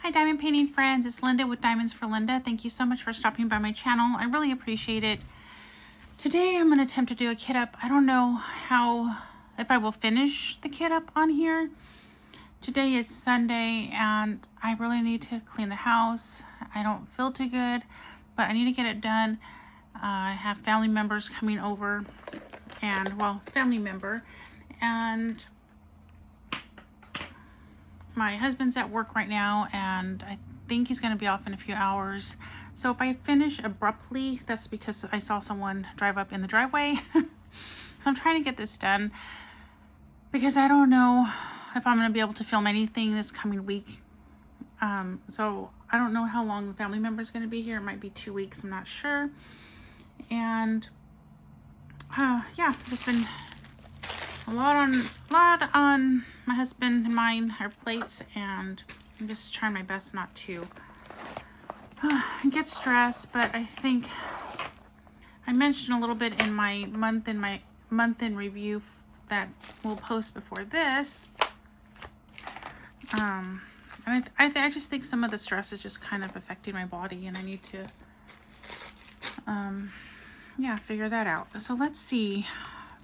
Hi Diamond Painting friends, it's Linda with Diamonds for Linda. Thank you so much for stopping by my channel. I really appreciate it. Today I'm going to attempt to do a kit up. I don't know if I will finish the kit up on here. Today is Sunday and I really need to clean the house. I don't feel too good, but I need to get it done. I have family members coming over and, well, family member, and my husband's at work right now and I think he's going to be off in a few hours. So if I finish abruptly, that's because I saw someone drive up in the driveway. So I'm trying to get this done because I don't know if I'm going to be able to film anything this coming week. So I don't know how long the family member is going to be here. It might be 2 weeks, I'm not sure. And yeah, there's been a lot on my husband and mine, our plates, and I'm just trying my best not to get stressed. But I think I mentioned a little bit in my month in review that we'll post before this. And I just think some of the stress is just kind of affecting my body, and I need to yeah, figure that out. So let's see.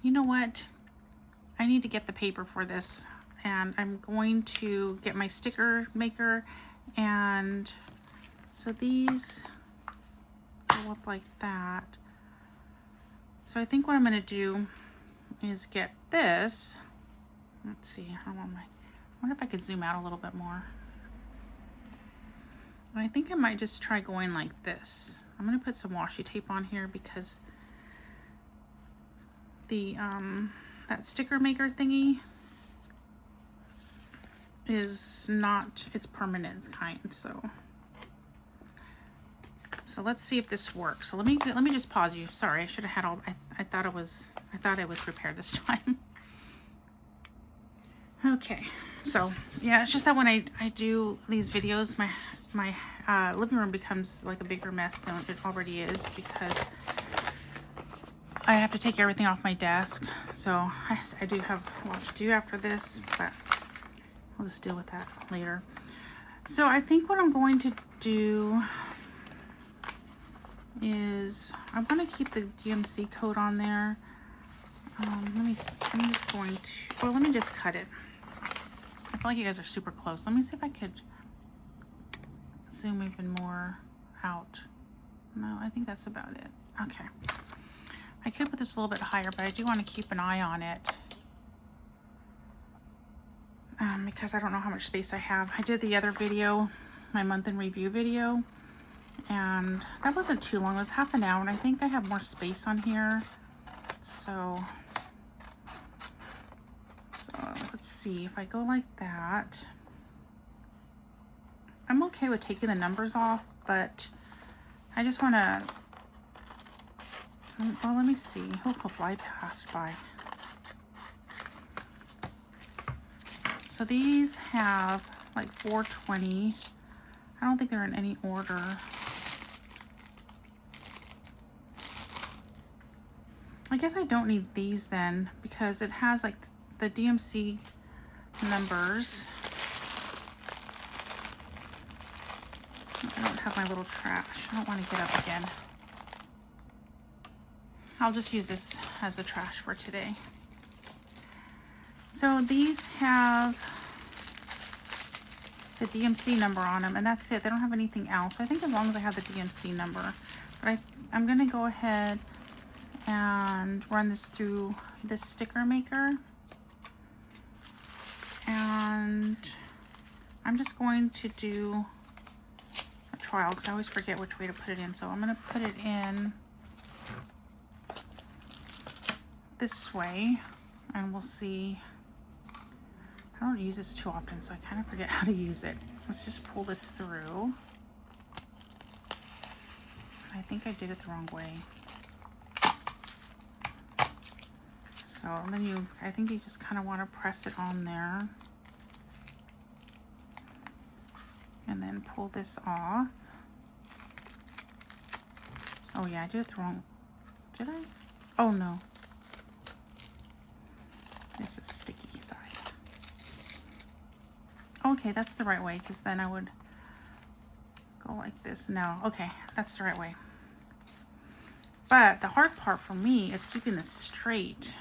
You know what? I need to get the paper for this, and I'm going to get my sticker maker, and so these go up like that. So I think what I'm going to do is get this. Let's see. I wonder if I could zoom out a little bit more. I think I might just try going like this. I'm going to put some washi tape on here because the that sticker maker thingy is not, it's permanent kind. So let's see if this works. So let me just pause you. Sorry, I should have had all, I thought I was prepared this time. Okay, so yeah, it's just that when I do these videos, my living room becomes like a bigger mess than it already is because I have to take everything off my desk. So I do have a lot to do after this, but I'll just deal with that later. So I think what I'm going to do is I'm going to keep the DMC code on there. I'm just going to, well, let me just cut it. I feel like you guys are super close. Let me see if I could zoom even more out. No, I think that's about it. Okay. I could put this a little bit higher, but I do want to keep an eye on it because I don't know how much space I have. I did the other video, my month in review video, and that wasn't too long. It was half an hour, and I think I have more space on here. So let's see if I go like that. I'm okay with taking the numbers off, but I just want to, well, let me see. Hope he'll fly past by. So these have like 420. I don't think they're in any order. I guess I don't need these then because it has like the DMC numbers. I don't have my little trash. I don't want to get up again. I'll just use this as the trash for today. So these have the DMC number on them, and that's it. They don't have anything else. I think as long as I have the DMC number. But I'm going to go ahead and run this through this sticker maker. And I'm just going to do a trial because I always forget which way to put it in. So I'm going to put it in this way, and we'll see. I don't use this too often, so I kind of forget how to use it. Let's just pull this through. I think I did it the wrong way. So then I think you just kind of want to press it on there. And then pull this off. Oh yeah, I did it the wrong, did I? Oh no. This is sticky side. Okay, that's the right way, because then I would go like this. No, okay, that's the right way. But the hard part for me is keeping this straight.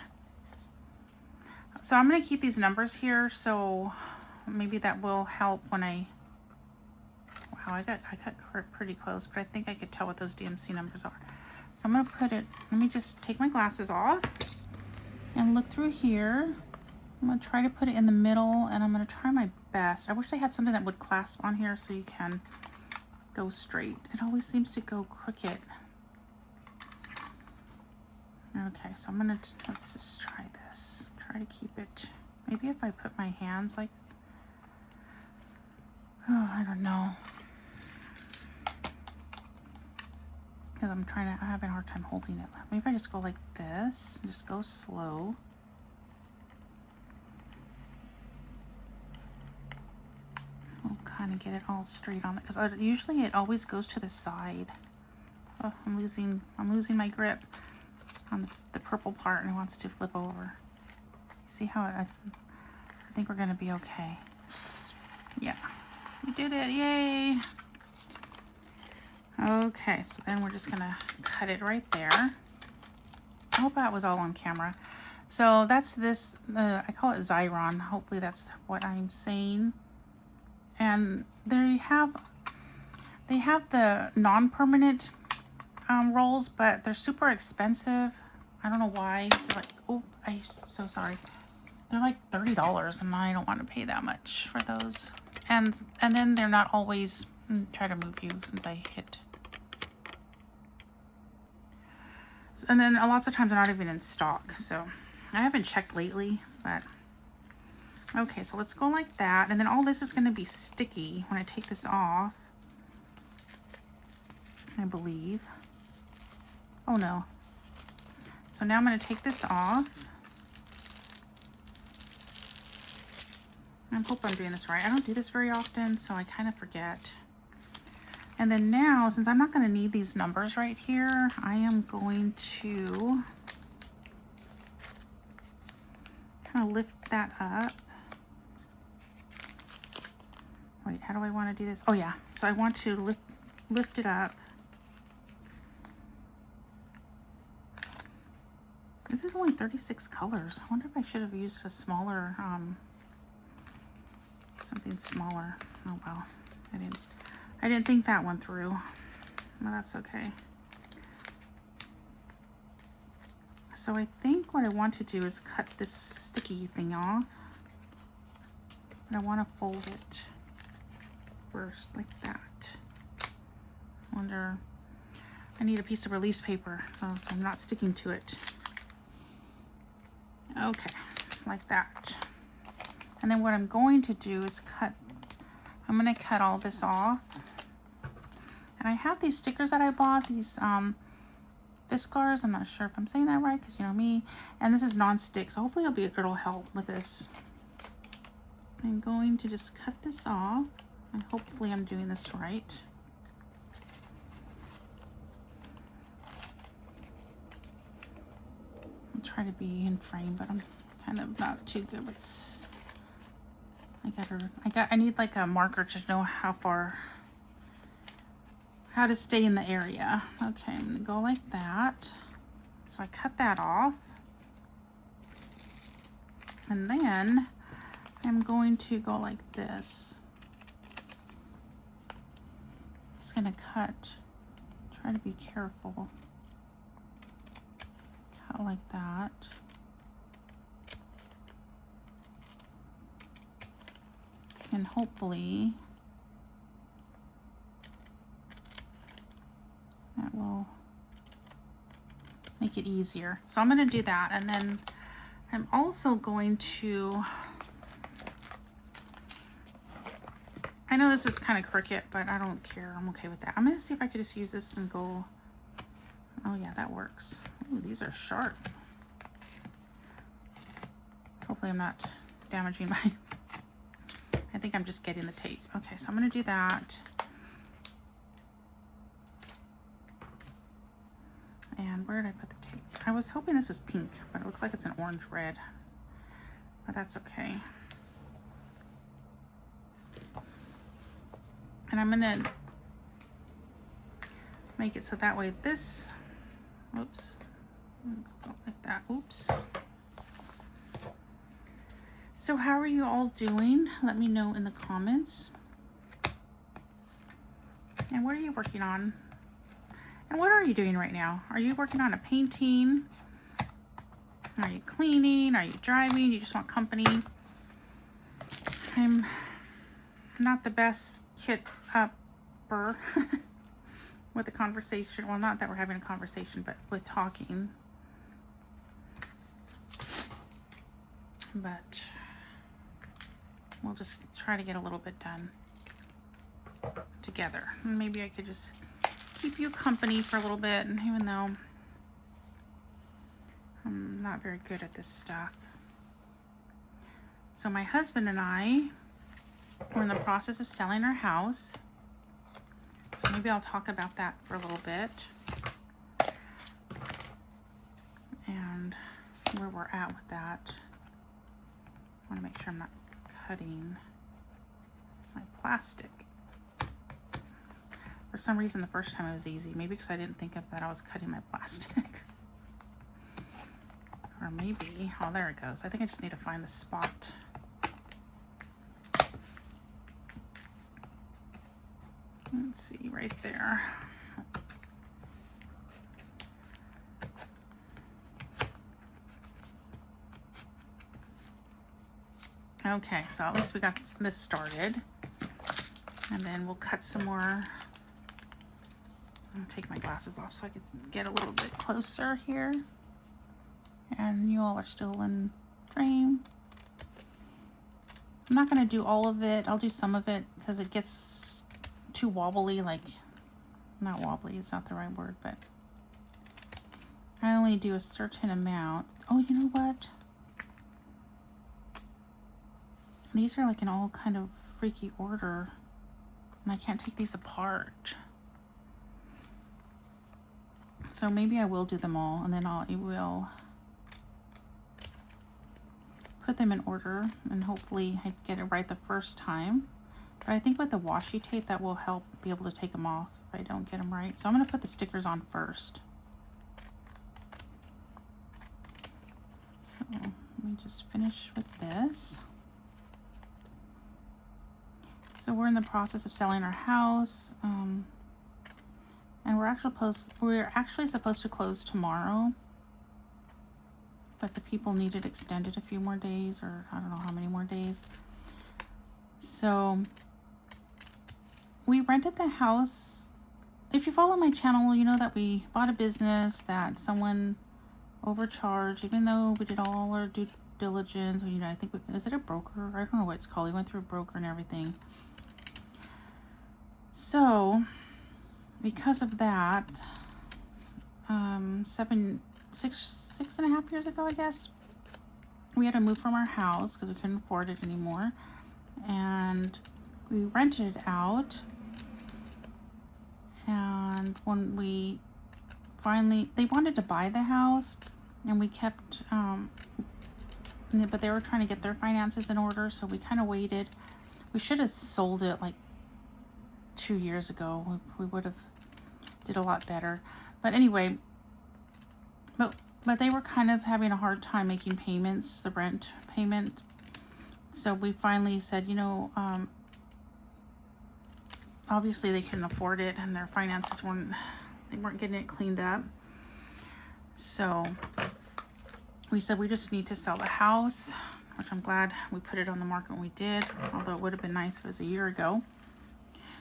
So I'm going to keep these numbers here, so maybe that will help when I... Wow, I cut pretty close, but I think I could tell what those DMC numbers are. So I'm going to put it... Let me just take my glasses off and look through here. I'm going to try to put it in the middle, and I'm going to try my best. I wish they had something that would clasp on here so you can go straight. It always seems to go crooked. Okay, so I'm gonna, let's just try this. Try to keep it, maybe if I put my hands like, oh, I don't know. Because I'm having a hard time holding it. Maybe if I just go like this, just go slow. I'll kind of get it all straight on it, because usually it always goes to the side. Oh, I'm losing my grip on the purple part, and it wants to flip over. See how I think we're gonna be okay. Yeah, we did it, yay. Okay, so then we're just gonna cut it right there. I hope that was all on camera. So that's this, I call it Xyron. Hopefully that's what I'm saying. And they have the non-permanent rolls, but they're super expensive. I don't know why. They're like, oh, I'm so sorry. They're like $30, and I don't want to pay that much for those. And then they're not always, try to move you since I hit. And then lots of times they're not even in stock. So I haven't checked lately, but okay, so let's go like that. And then all this is going to be sticky when I take this off, I believe. Oh no. So now I'm going to take this off. I hope I'm doing this right. I don't do this very often, so I kind of forget. And then now, since I'm not going to need these numbers right here, I am going to kind of lift that up. Wait, how do I want to do this? Oh yeah, so I want to lift it up. This is only 36 colors. I wonder if I should have used a smaller, something smaller. Oh well, I didn't think that one through. Well, that's okay. So I think what I want to do is cut this sticky thing off. And I want to fold it first, like that. Wonder, I need a piece of release paper so I'm not sticking to it. Okay, like that. And then what I'm going to do is I'm going to cut all this off. And I have these stickers that I bought, these Viscars. I'm not sure if I'm saying that right, because you know me. And this is non-stick, so hopefully it'll help with this. I'm going to just cut this off, and hopefully I'm doing this right. I'll try to be in frame, but I'm kind of not too good with. I need like a marker to know how to stay in the area. Okay, I'm gonna go like that. So I cut that off, and then I'm going to go like this. Just gonna cut. Try to be careful. Cut like that. And hopefully that will make it easier. So I'm going to do that, and then I'm also going to, I know this is kind of crooked, but I don't care. I'm okay with that. I'm going to see if I could just use this and go, oh yeah, that works. Ooh, these are sharp. Hopefully I'm not damaging my, I think I'm just getting the tape. Okay, so I'm going to do that. And where did I put the tape? I was hoping this was pink, but it looks like it's an orange red. But that's okay. And I'm going to make it so that way this, oops, go like that, oops. So how are you all doing? Let me know in the comments. And what are you working on? And what are you doing right now? Are you working on a painting? Are you cleaning? Are you driving? You just want company? I'm not the best kit upper with a conversation. Well, not that we're having a conversation, but with talking. But we'll just try to get a little bit done together. And maybe I could just keep you company for a little bit, and even though I'm not very good at this stuff. So my husband and I are in the process of selling our house. So maybe I'll talk about that for a little bit. And where we're at with that. I want to make sure I'm not cutting my plastic. For some reason, the first time it was easy. Maybe because I didn't think of that I was cutting my plastic. Or maybe, oh, there it goes. I think I just need to find the spot. Let's see, right there. Okay, so at least we got this started. And then we'll cut some more. I'm gonna take my glasses off so I can get a little bit closer here. And you all are still in frame. I'm not gonna do all of it. I'll do some of it because it gets too wobbly, like, not wobbly, it's not the right word, but I only do a certain amount. Oh, you know what? These are like in all kind of freaky order, and I can't take these apart. So maybe I will do them all, and then I will put them in order, and hopefully I get it right the first time. But I think with the washi tape, that will help be able to take them off if I don't get them right. So I'm going to put the stickers on first. So let me just finish with this. So we're in the process of selling our house, and we're actually supposed to close tomorrow, but the people needed extended a few more days, or I don't know how many more days. So we rented the house. If you follow my channel, you know that we bought a business that someone overcharged, even though we did all our due diligence. You know, I think is it a broker? I don't know what it's called. We went through a broker and everything. So because of that, 6.5 years ago, I guess, we had to move from our house because we couldn't afford it anymore, and we rented it out. And when we finally, they wanted to buy the house, and we kept but they were trying to get their finances in order, so we kind of waited. We should have sold it like 2 years ago. We would have did a lot better. But anyway, but they were kind of having a hard time making payments, the rent payment. So we finally said, you know, obviously they couldn't afford it, and their finances weren't getting it cleaned up. So we said we just need to sell the house, which I'm glad we put it on the market when we did, although it would have been nice if it was a year ago.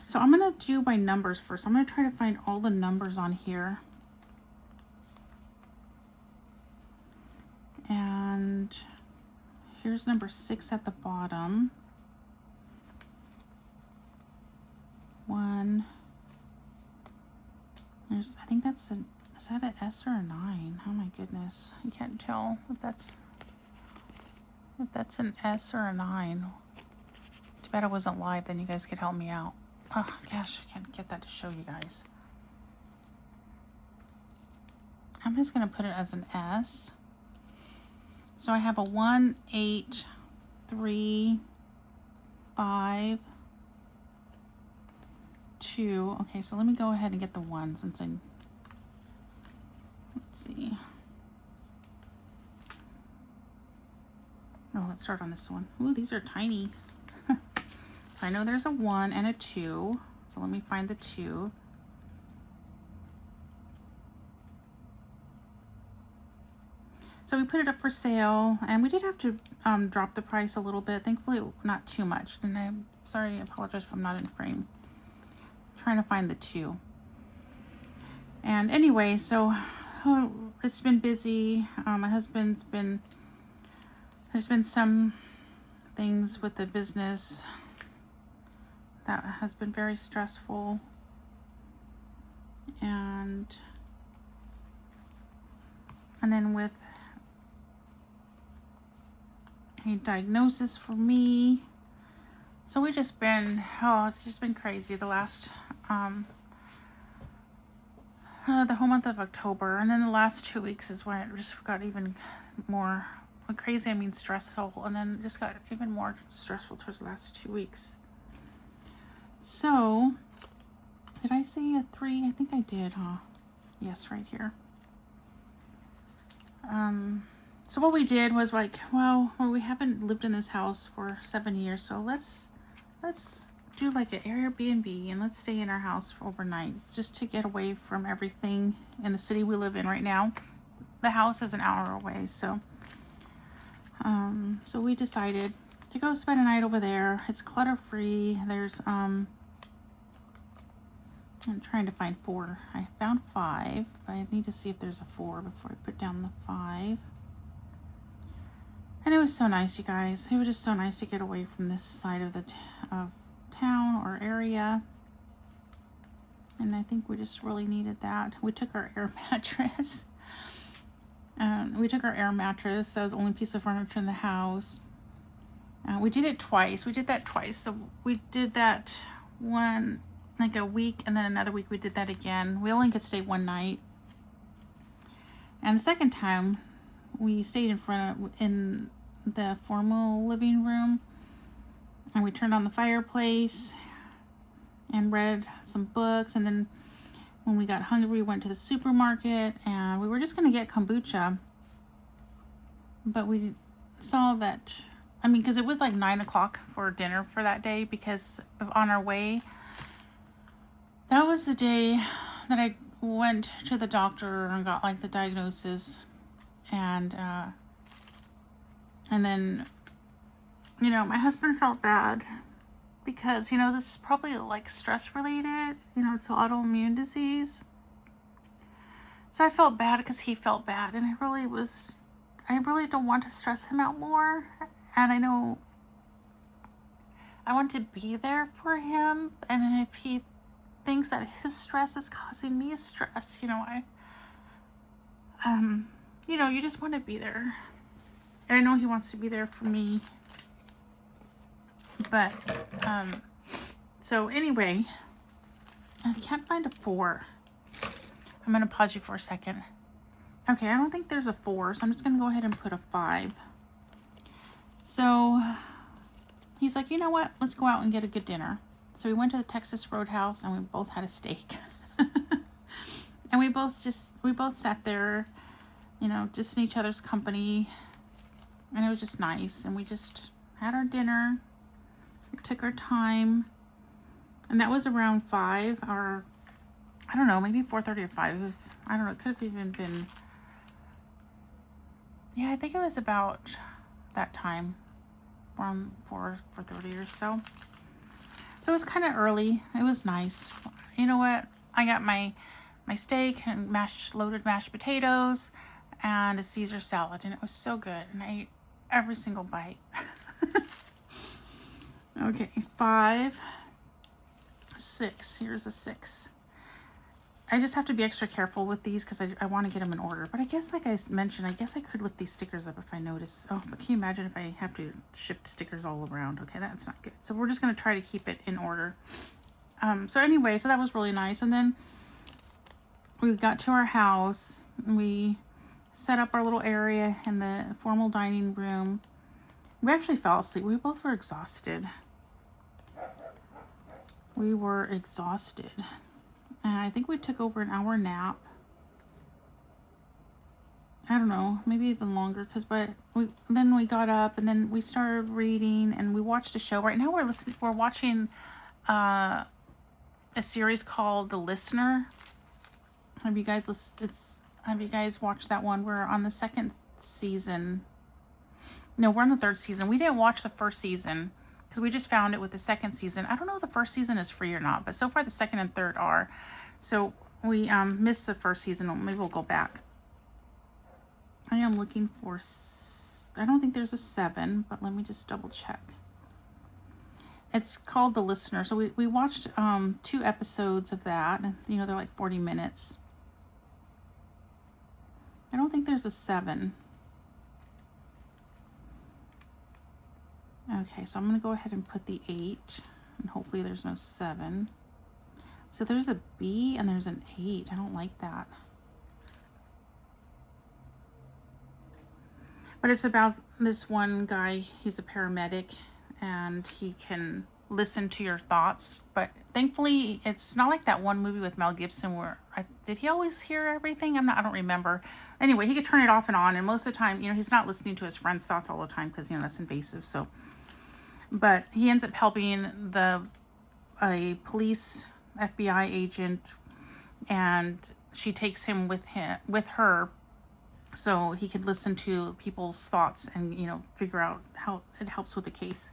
So I'm going to do by numbers first. I'm going to try to find all the numbers on here. And here's number 6 at the bottom. 1. There's, I think that's a, is that an S or a 9? Oh my goodness. I can't tell if that's an S or a 9. Too bad I wasn't live, then you guys could help me out. Oh gosh, I can't get that to show you guys. I'm just going to put it as an S. So I have a 1, 8, 3, 5, 2, 2. Okay, so let me go ahead and get the 1 since I... Let's see. Oh, let's start on this one. Ooh, these are tiny. So I know there's a 1 and a 2. So let me find the 2. So we put it up for sale, and we did have to drop the price a little bit. Thankfully, not too much. And I'm sorry, I apologize if I'm not in frame. I'm trying to find the 2. And anyway, so it's been busy. My husband's been, there's been some things with the business that has been very stressful. And then with a diagnosis for me. So we just been, it's just been crazy the last, the whole month of October. And then the last 2 weeks is when it just got even more crazy. I mean stressful. And then it just got even more stressful towards the last 2 weeks. So, did I say a 3? I think I did, huh? Yes, right here. So what we did was like, well, we haven't lived in this house for 7 years, so let's do like an Airbnb and let's stay in our house overnight just to get away from everything in the city we live in right now. The house is an hour away, so so we decided to go spend a night over there. It's clutter free. There's I'm trying to find 4. I found 5, but I need to see if there's a 4 before I put down the 5. And it was so nice, you guys. It was just so nice to get away from this side of the town or area. And I think we just really needed that. We took our air mattress. That was the only piece of furniture in the house. We did it twice. We did that twice. So we did that one, like a week, and then another week we did that again. We only could stay one night. And the second time, we stayed in the formal living room, and we turned on the fireplace and read some books. And then when we got hungry, we went to the supermarket, and we were just going to get kombucha, but we saw that, I mean, because it was like 9 o'clock for dinner for that day, because on our way, that was the day that I went to the doctor and got like the diagnosis. And then, you know, my husband felt bad because, you know, this is probably like stress related, you know, it's autoimmune disease. So I felt bad because he felt bad, and I really don't want to stress him out more. And I know I want to be there for him. And if he thinks that his stress is causing me stress, you know, you know, you just want to be there. And I know he wants to be there for me. But, so anyway, I can't find a 4. I'm going to pause you for a second. Okay, I don't think there's a 4, so I'm just going to go ahead and put a 5. So, he's like, you know what? Let's go out and get a good dinner. So we went to the Texas Roadhouse, and we both had a steak. And we both sat there, you know, just in each other's company. And it was just nice. And we just had our dinner. We took our time. And that was around 5, or I don't know, maybe 4:30 or 5. I don't know, it could have even been, yeah, I think it was about that time, around 4:30 or so. So it was kind of early. It was nice. You know what? I got my steak and loaded mashed potatoes and a Caesar salad, and it was so good. And I ate every single bite. Okay, 5, 6. Here's a 6. I just have to be extra careful with these because I want to get them in order. But I guess, like I mentioned, I guess I could lift these stickers up if I notice. Oh, but can you imagine if I have to shift stickers all around? Okay, that's not good. So we're just going to try to keep it in order. So anyway, so that was really nice. And then we got to our house. And we set up our little area in the formal dining room. We actually fell asleep. We both were exhausted. we were exhausted. And I think we took over an hour nap. I don't know, maybe even longer, then we got up and then we started reading and we watched a show. Right now we're watching a series called The Listener. Have you guys watched that one? We're on the second season. No, we're on the third season. We didn't watch the first season because we just found it with the second season. I don't know if the first season is free or not, but so far the second and third are. So we missed the first season. Maybe we'll go back. I am looking for, I don't think there's a 7, but let me just double check. It's called The Listener. So we watched 2 episodes of that. And, you know, they're like 40 minutes. I don't think there's a 7. Okay, so I'm going to go ahead and put the 8. And hopefully there's no 7. So there's a B and there's an 8. I don't like that. But it's about this one guy, he's a paramedic, and he can listen to your thoughts. But thankfully, it's not like that one movie with Mel Gibson where, did he always hear everything? I don't remember. Anyway, he could turn it off and on, and most of the time, you know, he's not listening to his friend's thoughts all the time because, you know, that's invasive, so. But he ends up helping a police FBI agent, and she takes him with her, so he could listen to people's thoughts and, you know, figure out how it helps with the case.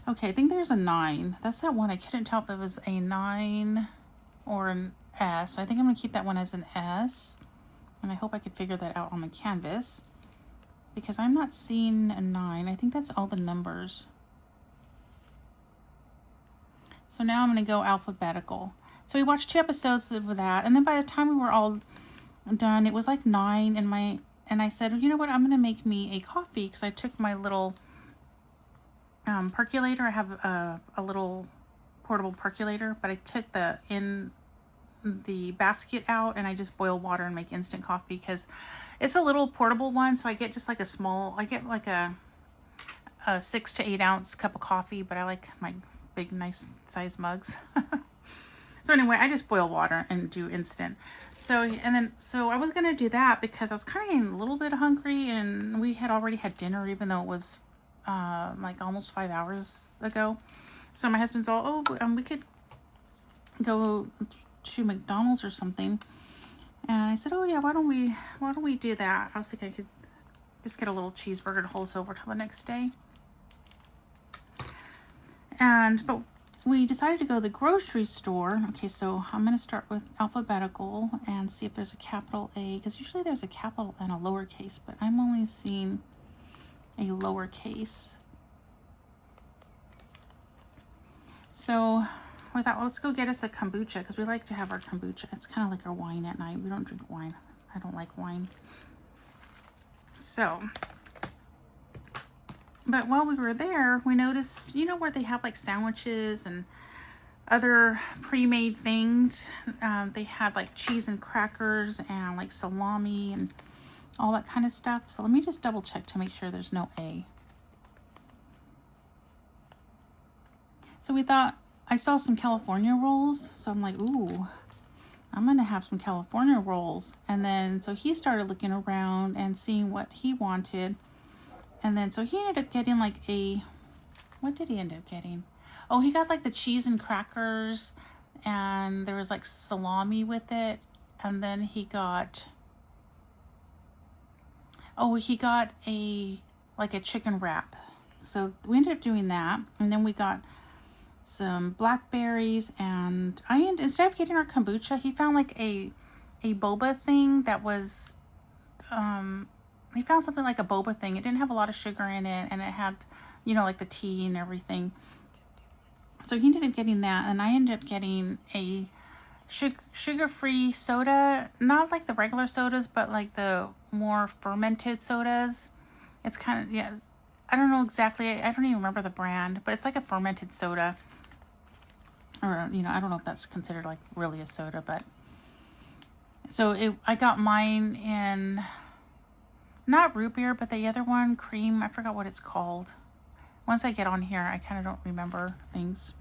Okay, I think there's a 9. That's that one. I couldn't tell if it was a 9 or an S. I think I'm going to keep that one as an S. And I hope I could figure that out on the canvas, because I'm not seeing a 9. I think that's all the numbers. So now I'm going to go alphabetical. So we watched 2 episodes of that, and then by the time we were all done, it was like 9, and I said, you know what, I'm gonna make me a coffee, because I took my little percolator. I have a little portable percolator, but I took the basket out and I just boil water and make instant coffee, because it's a little portable one. So I get just like I get like a 6 to 8 ounce cup of coffee, but I like my big nice size mugs. So anyway, I just boil water and do instant. So I was going to do that because I was kind of getting a little bit hungry, and we had already had dinner, even though it was like almost 5 hours ago. So my husband's all, we could go to McDonald's or something. And I said, oh yeah, why don't we do that? I was thinking I could just get a little cheeseburger to hold us over till the next day. But we decided to go to the grocery store. Okay, so I'm going to start with alphabetical and see if there's a capital A, because usually there's a capital and a lowercase, but I'm only seeing a lowercase. So we thought, well, let's go get us a kombucha, because we like to have our kombucha. It's kind of like our wine at night. We don't drink wine. I don't like wine. So, but while we were there, we noticed, you know, where they have like sandwiches and other pre-made things. They had like cheese and crackers and like salami and all that kind of stuff. So let me just double check to make sure there's no A. So we thought, I saw some California rolls. So I'm like, ooh, I'm going to have some California rolls. And then, so he started looking around and seeing what he wanted. And then, so he ended up getting like what did he end up getting? Oh, he got like the cheese and crackers, and there was like salami with it. And then he got like a chicken wrap. So we ended up doing that. And then we got some blackberries, and instead of getting our kombucha, he found like a boba thing that was, he found something like a boba thing. It didn't have a lot of sugar in it, and it had, you know, like the tea and everything. So he ended up getting that, and I ended up getting a sugar-free soda, not like the regular sodas, but like the more fermented sodas. It's kind of, yeah, I don't know exactly, I don't even remember the brand, but it's like a fermented soda. Or, you know, I don't know if that's considered like really a soda, but so I got mine in not root beer, but the other one, cream, I forgot what it's called. Once I get on here, I kind of don't remember things.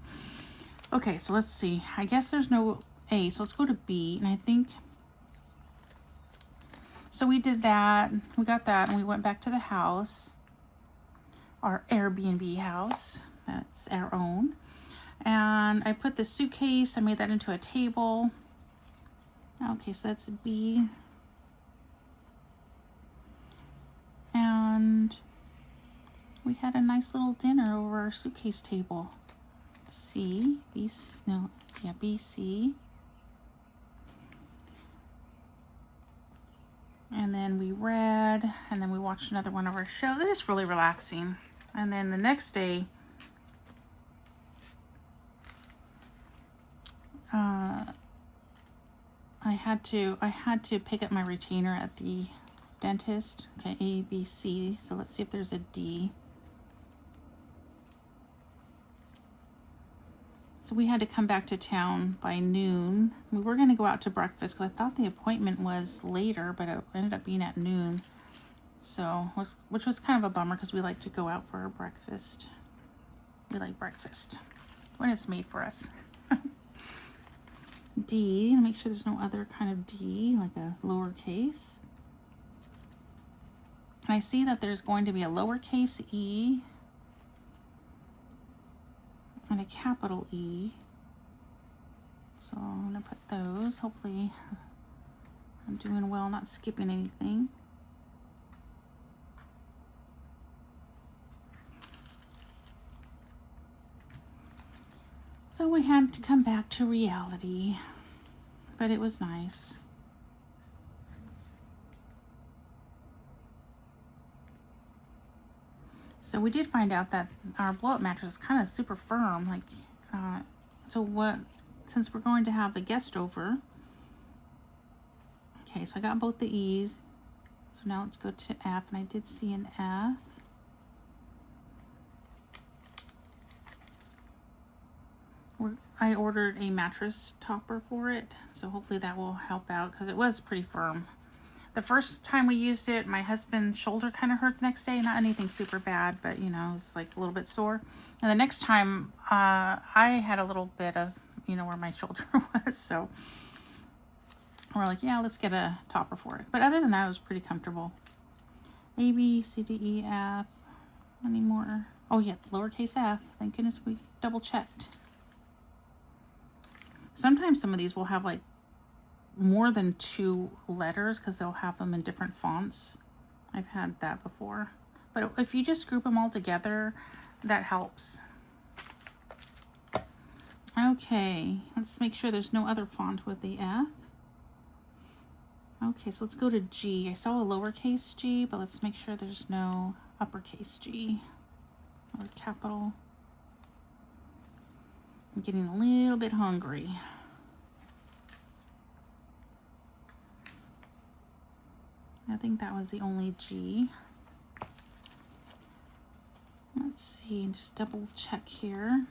Okay, so let's see. I guess there's no A, so let's go to B. And I think, so we did that. We got that, and we went back to the house, our Airbnb house. That's our own. And I put the suitcase, I made that into a table. Okay, so that's B. And we had a nice little dinner over our suitcase table. C, B, no, yeah, B, C. And then we read, and then we watched another one of our shows. They're just really relaxing. And then the next day, I had to pick up my retainer at the dentist. Okay, A, B, C. So let's see if there's a D. So we had to come back to town by noon. We were going to go out to breakfast because I thought the appointment was later, but it ended up being at noon. So, which was kind of a bummer because we like to go out for our breakfast. We like breakfast when it's made for us. D, make sure there's no other kind of D, like a lowercase. And I see that there's going to be a lowercase e and a capital E. So I'm going to put those. Hopefully I'm doing well, not skipping anything. So we had to come back to reality, but it was nice. So we did find out that our blow-up mattress is kind of super firm. Like, since we're going to have a guest over. Okay, so I got both the E's. So now let's go to F, and I did see an F. I ordered a mattress topper for it, so hopefully that will help out because it was pretty firm. The first time we used it, my husband's shoulder kind of hurt the next day. Not anything super bad, but you know, it's like a little bit sore. And the next time, I had a little bit of, you know, where my shoulder was. So we're like, yeah, let's get a topper for it. But other than that, it was pretty comfortable. A, B, C, D, E, F. Any more? Oh yeah, lowercase f. Thank goodness we double checked. Sometimes some of these will have like more than 2 letters because they'll have them in different fonts. I've had that before. But if you just group them all together, that helps. Okay, let's make sure there's no other font with the F. Okay, so let's go to G. I saw a lowercase g, but let's make sure there's no uppercase G or capital. I'm getting a little bit hungry. I think that was the only G. Let's see, just double check here.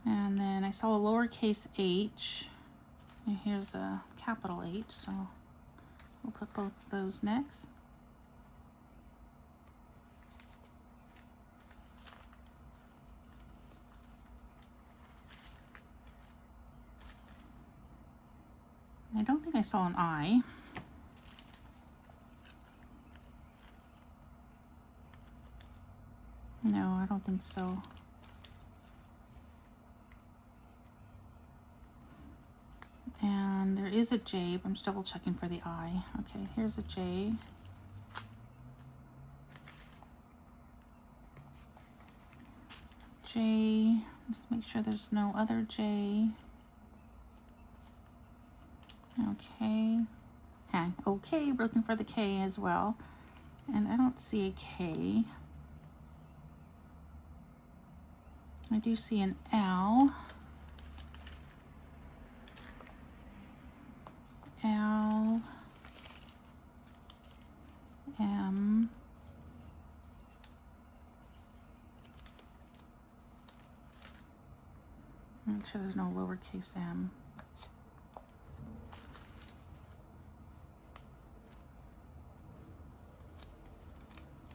And then I saw a lowercase h. And here's a capital H, so we'll put both of those next. I don't think I saw an I. No, I don't think so. And there is a J, but I'm just double checking for the I. Okay, here's a J. J, just make sure there's no other J. Okay. Okay, we're looking for the K as well. And I don't see a K. I do see an L. L. M. Make sure there's no lowercase m.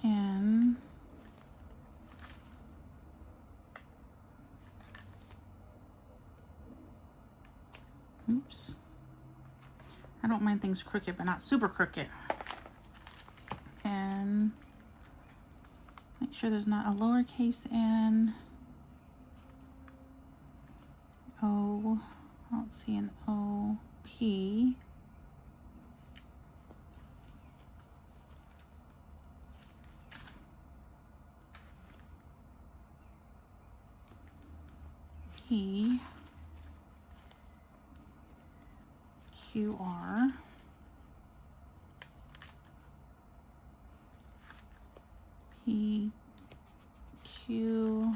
N. Oops. I don't mind things crooked, but not super crooked. And make sure there's not a lowercase n. O, I don't see an O, P. P, Q, R. P, Q,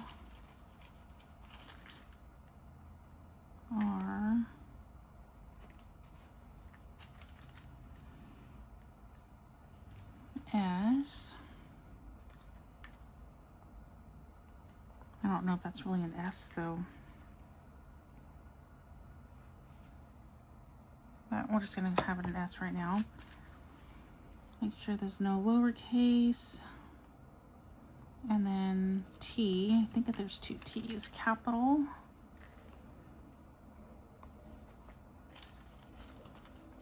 R, S. I don't know if that's really an S though. But we're just gonna have it an S right now. Make sure there's no lowercase. And then T, I think that there's two T's, capital.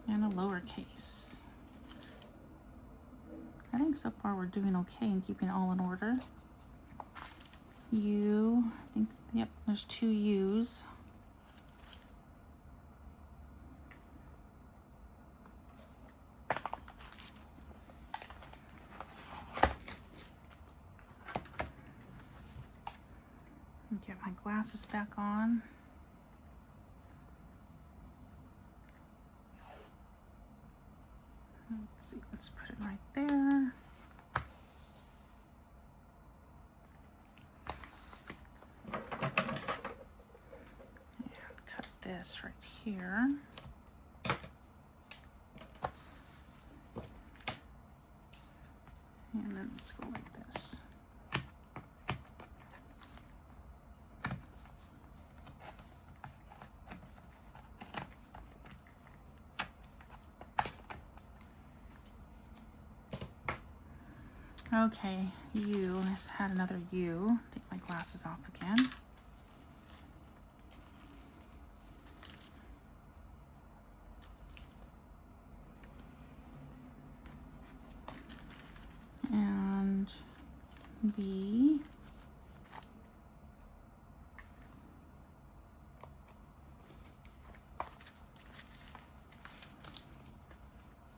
And a lowercase. I think so far we're doing okay and keeping it all in order. U, I think, yep, there's two U's. Get my glasses back on. Let's see, let's put it right there. And cut this right here. And then let's go like this. Okay, U, let's add another U. Take my glasses off again. And B.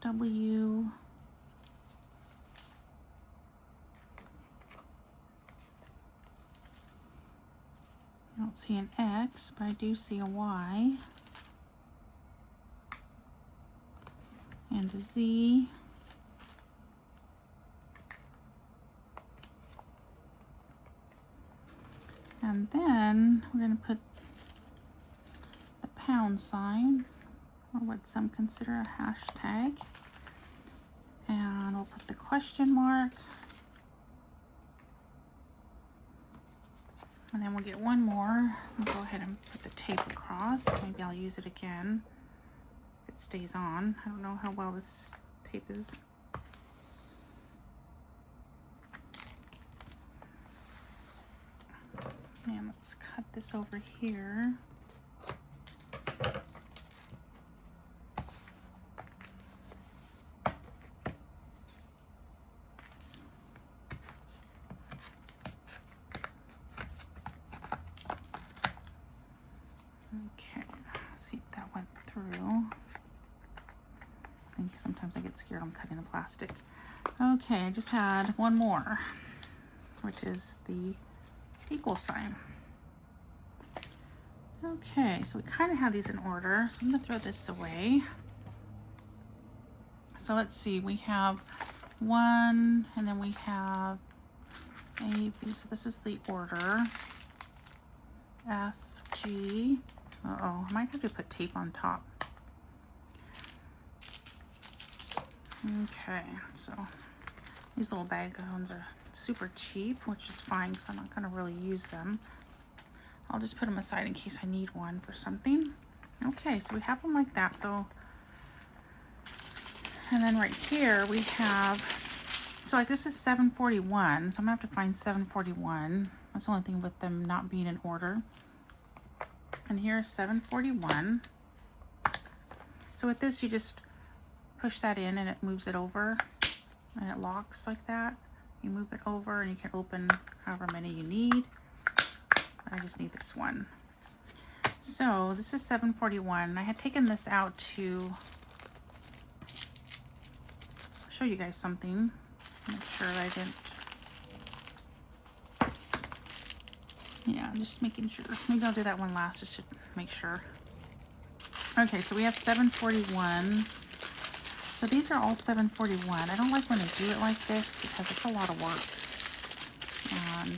W. I don't see an X, but I do see a Y. And a Z. And then we're going to put the pound sign, or what some consider a hashtag. And we'll put the question mark. And then we'll get one more. We'll go ahead and put the tape across. Maybe I'll use it again if it stays on. I don't know how well this tape is. And let's cut this over here. Okay, see if that went through. I think sometimes I get scared I'm cutting the plastic. Okay, I just had one more, which is the equal sign. Okay, so we kind of have these in order, so I'm going to throw this away. So let's see, we have one, and then we have A, B, so this is the order. F, G. Uh-oh, I might have to put tape on top. Okay, so these little bag ones are super cheap, which is fine because I'm not going to really use them. I'll just put them aside in case I need one for something. Okay, so we have them like that. So, and then right here we have, so like this is 741, so I'm going to have to find 741. That's the only thing with them not being in order. And here's 741. So with this, you just push that in and it moves it over and it locks like that. You move it over and you can open however many you need. I just need this one. So this is $7.41. I had taken this out to show you guys something. Make sure that I didn't. Yeah, just making sure. Maybe I'll do that one last just to make sure. Okay, so we have $7.41. So these are all $7.41. I don't like when I do it like this because it's a lot of work. And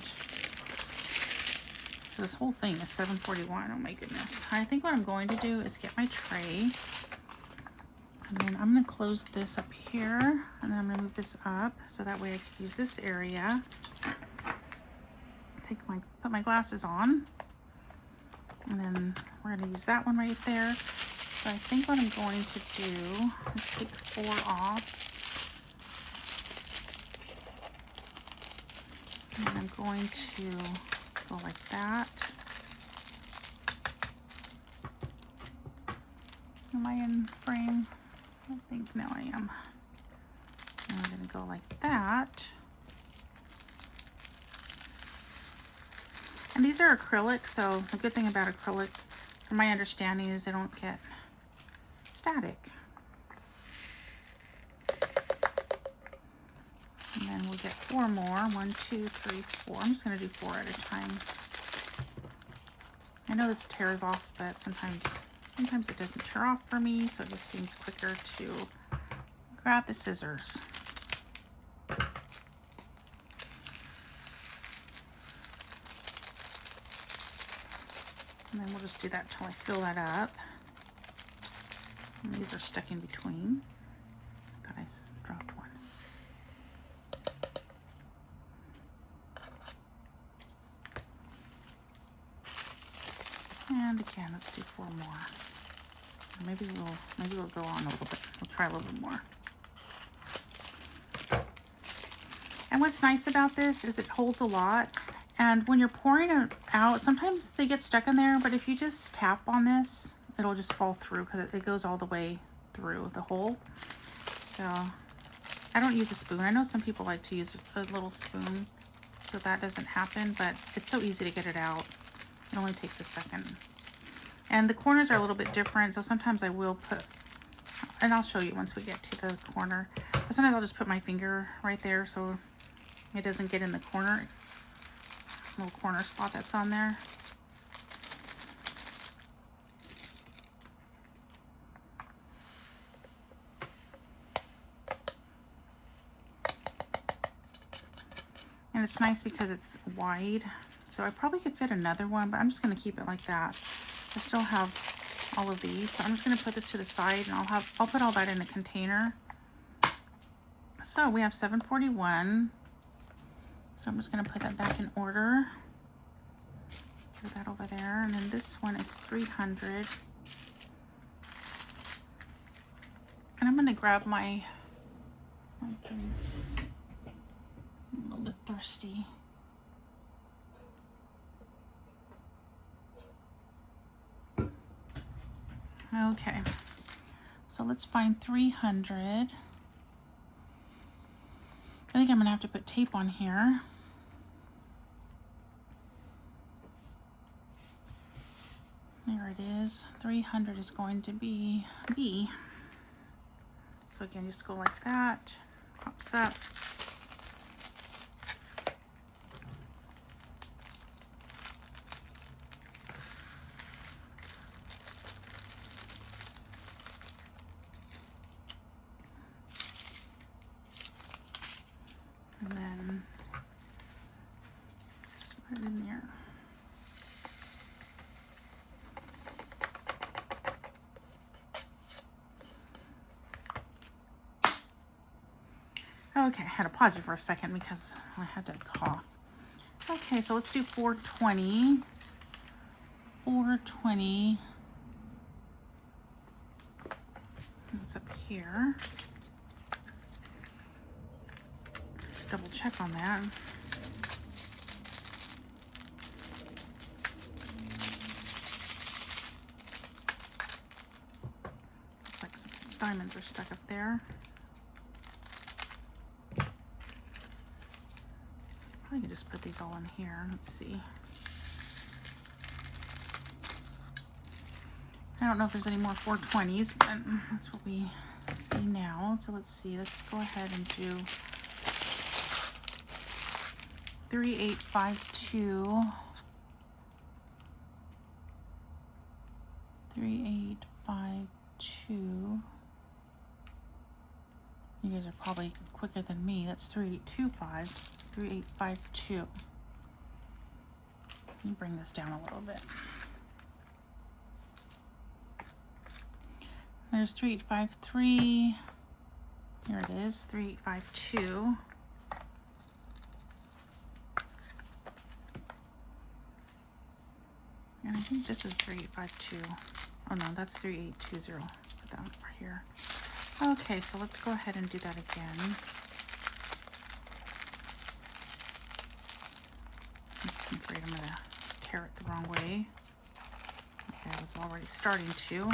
so this whole thing is $7.41. Oh my goodness. I think what I'm going to do is get my tray. And then I'm going to close this up here. And then I'm going to move this up so that way I can use this area. Put my glasses on. And then we're going to use that one right there. So I think what I'm going to do is take 4 off. And I'm going to go like that. Am I in frame? I think now I am. And I'm going to go like that. And these are acrylic, so the good thing about acrylic, from my understanding, is they don't get static. And then we'll get 4 more. 1, 2, 3, 4. I'm just going to do 4 at a time. I know this tears off, but sometimes it doesn't tear off for me, so it just seems quicker to grab the scissors. And then we'll just do that till I fill that up. And these are stuck in between. I thought I dropped one. And again, let's do 4 more. Maybe we'll go on a little bit. We'll try a little bit more. And what's nice about this is it holds a lot. And when you're pouring it out, sometimes they get stuck in there, but if you just tap on this, it'll just fall through because it goes all the way through the hole. So I don't use a spoon. I know some people like to use a little spoon so that doesn't happen, but it's so easy to get it out. It only takes a second. And the corners are a little bit different, so sometimes I will put, and I'll show you once we get to the corner, but sometimes I'll just put my finger right there so it doesn't get in the corner. Little corner spot that's on there. And it's nice because it's wide, so I probably could fit another one, but I'm just going to keep it like that. I still have all of these, so I'm just going to put this to the side, and I'll put all that in a container. So we have $7.41. So I'm just going to put that back in order. Put that over there. And then this one is $300. And I'm going to grab my drink. I'm a little bit thirsty. Okay. So let's find 300. I think I'm going to have to put tape on here. There it is. 300 is going to be B. So again, just go like that. Pops up. And then just put it in there. Okay, I had to pause it for a second because I had to cough. Okay, so let's do 420. 420. It's up here. Let's double check on that. Looks like diamonds are stuck up there. Probably could just put these all in here. Let's see. I don't know if there's any more 420s, but that's what we see now. So let's see. Let's go ahead and do 3852. 3852. You guys are probably quicker than me. That's 3825. 3852. Let me bring this down a little bit. There's 3853. Here it is, 3852. And I think this is 3852. Oh no, that's 3820. Let's put that over here. Okay, so let's go ahead and do that again. I'm afraid I'm gonna tear it the wrong way. Okay, I was already starting to.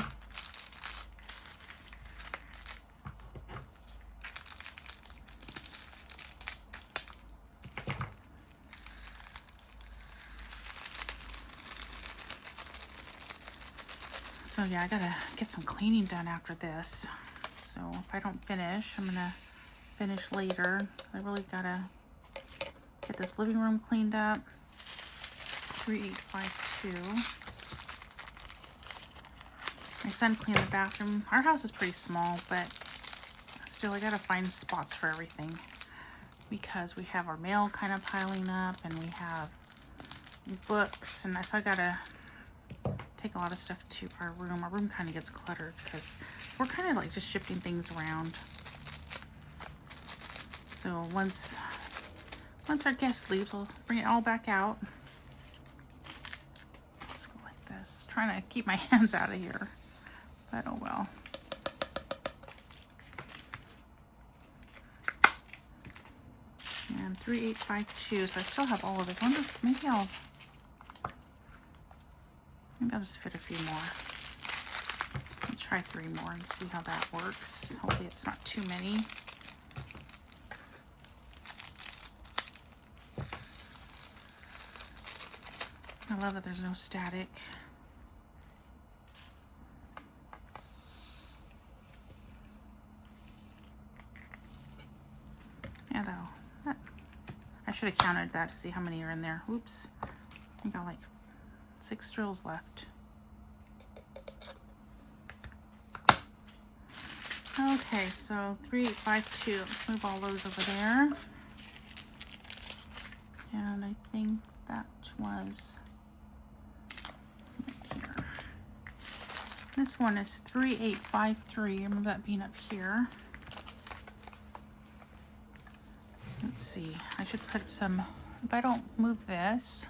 So yeah, I gotta get some cleaning done after this. So if I don't finish, I'm gonna finish later. I really gotta get this living room cleaned up. 3852. My son cleaned the bathroom. Our house is pretty small, but still I gotta find spots for everything because we have our mail kind of piling up and we have books, and so I gotta take a lot of stuff to our room. Our room kind of gets cluttered because we're kind of like just shifting things around. So once our guest leaves, we'll bring it all back out. Let's go like this. Trying to keep my hands out of here, but oh well. And 3852. So I still have all of this. I wonder if maybe I'll just fit a few more. I'll try 3 more and see how that works. Hopefully it's not too many. I love that there's no static. Yeah, though. I should have counted that to see how many are in there. Oops. I got like 6 drills left. Okay, so 3852. Let's move all those over there. And I think that was right here. This one is 3853. Remember that being up here. Let's see. I should put some, if I don't move this,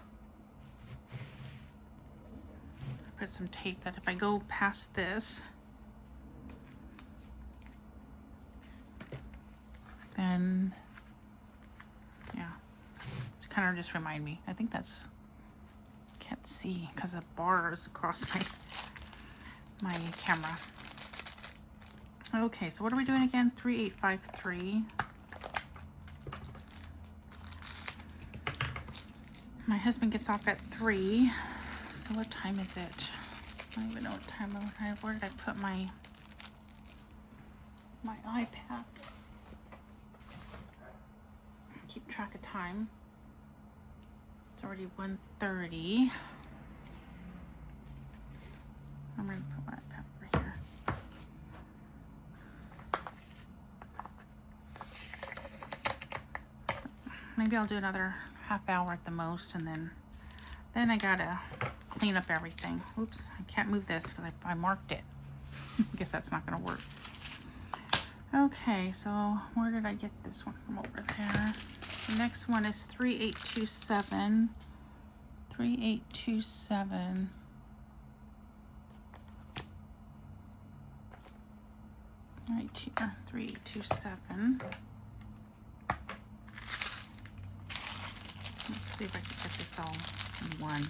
put some tape that if I go past this, then yeah, to kind of just remind me. I think that's, can't see because the bar is across my camera. Okay, so what are we doing again? 3853. My husband gets off at 3. So what time is it? I don't even know what time. Where did I put my iPad? Keep track of time. It's already 1:30. I'm gonna put my iPad over here. So maybe I'll do another half hour at the most, and then I gotta clean up everything. Oops, I can't move this because I marked it. I guess that's not gonna work. Okay, so where did I get this one from? Over there. The next one is 3827. 3827. Right here, 3827. Let's see if I can get this all in one.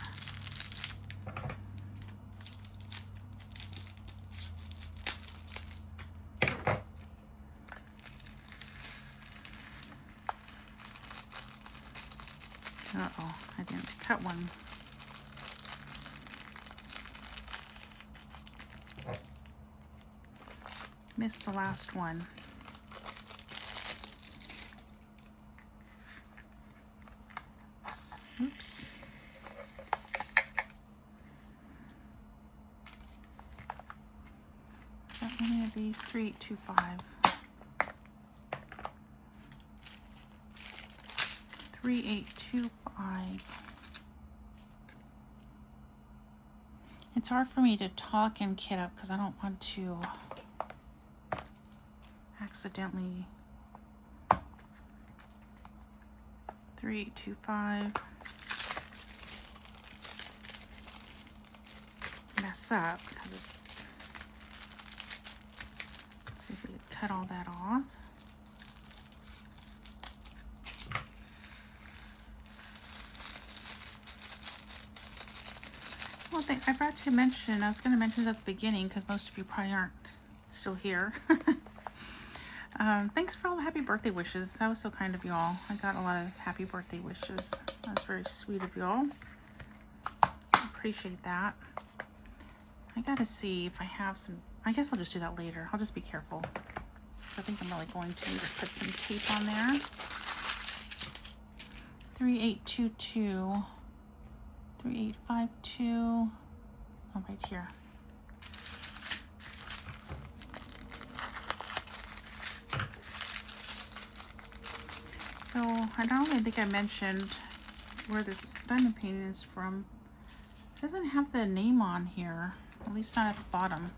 cut one. Missed the last one. Oops. How many of these? 3825. 3825. It's hard for me to talk and kit up because I don't want to accidentally. 3825. Mess up because it's. Let's see if we can cut all that off. Well, I forgot to mention, I was going to mention it at the beginning because most of you probably aren't still here. Thanks for all the happy birthday wishes. That was so kind of y'all. I got a lot of happy birthday wishes. That was very sweet of y'all. So appreciate that. I gotta see if I have some, I guess I'll just do that later. I'll just be careful. I think I'm really going to just put some tape on there. 3822. 3852. Oh, right here. So I don't really think I mentioned where this diamond painting is from. It doesn't have the name on here, at least not at the bottom.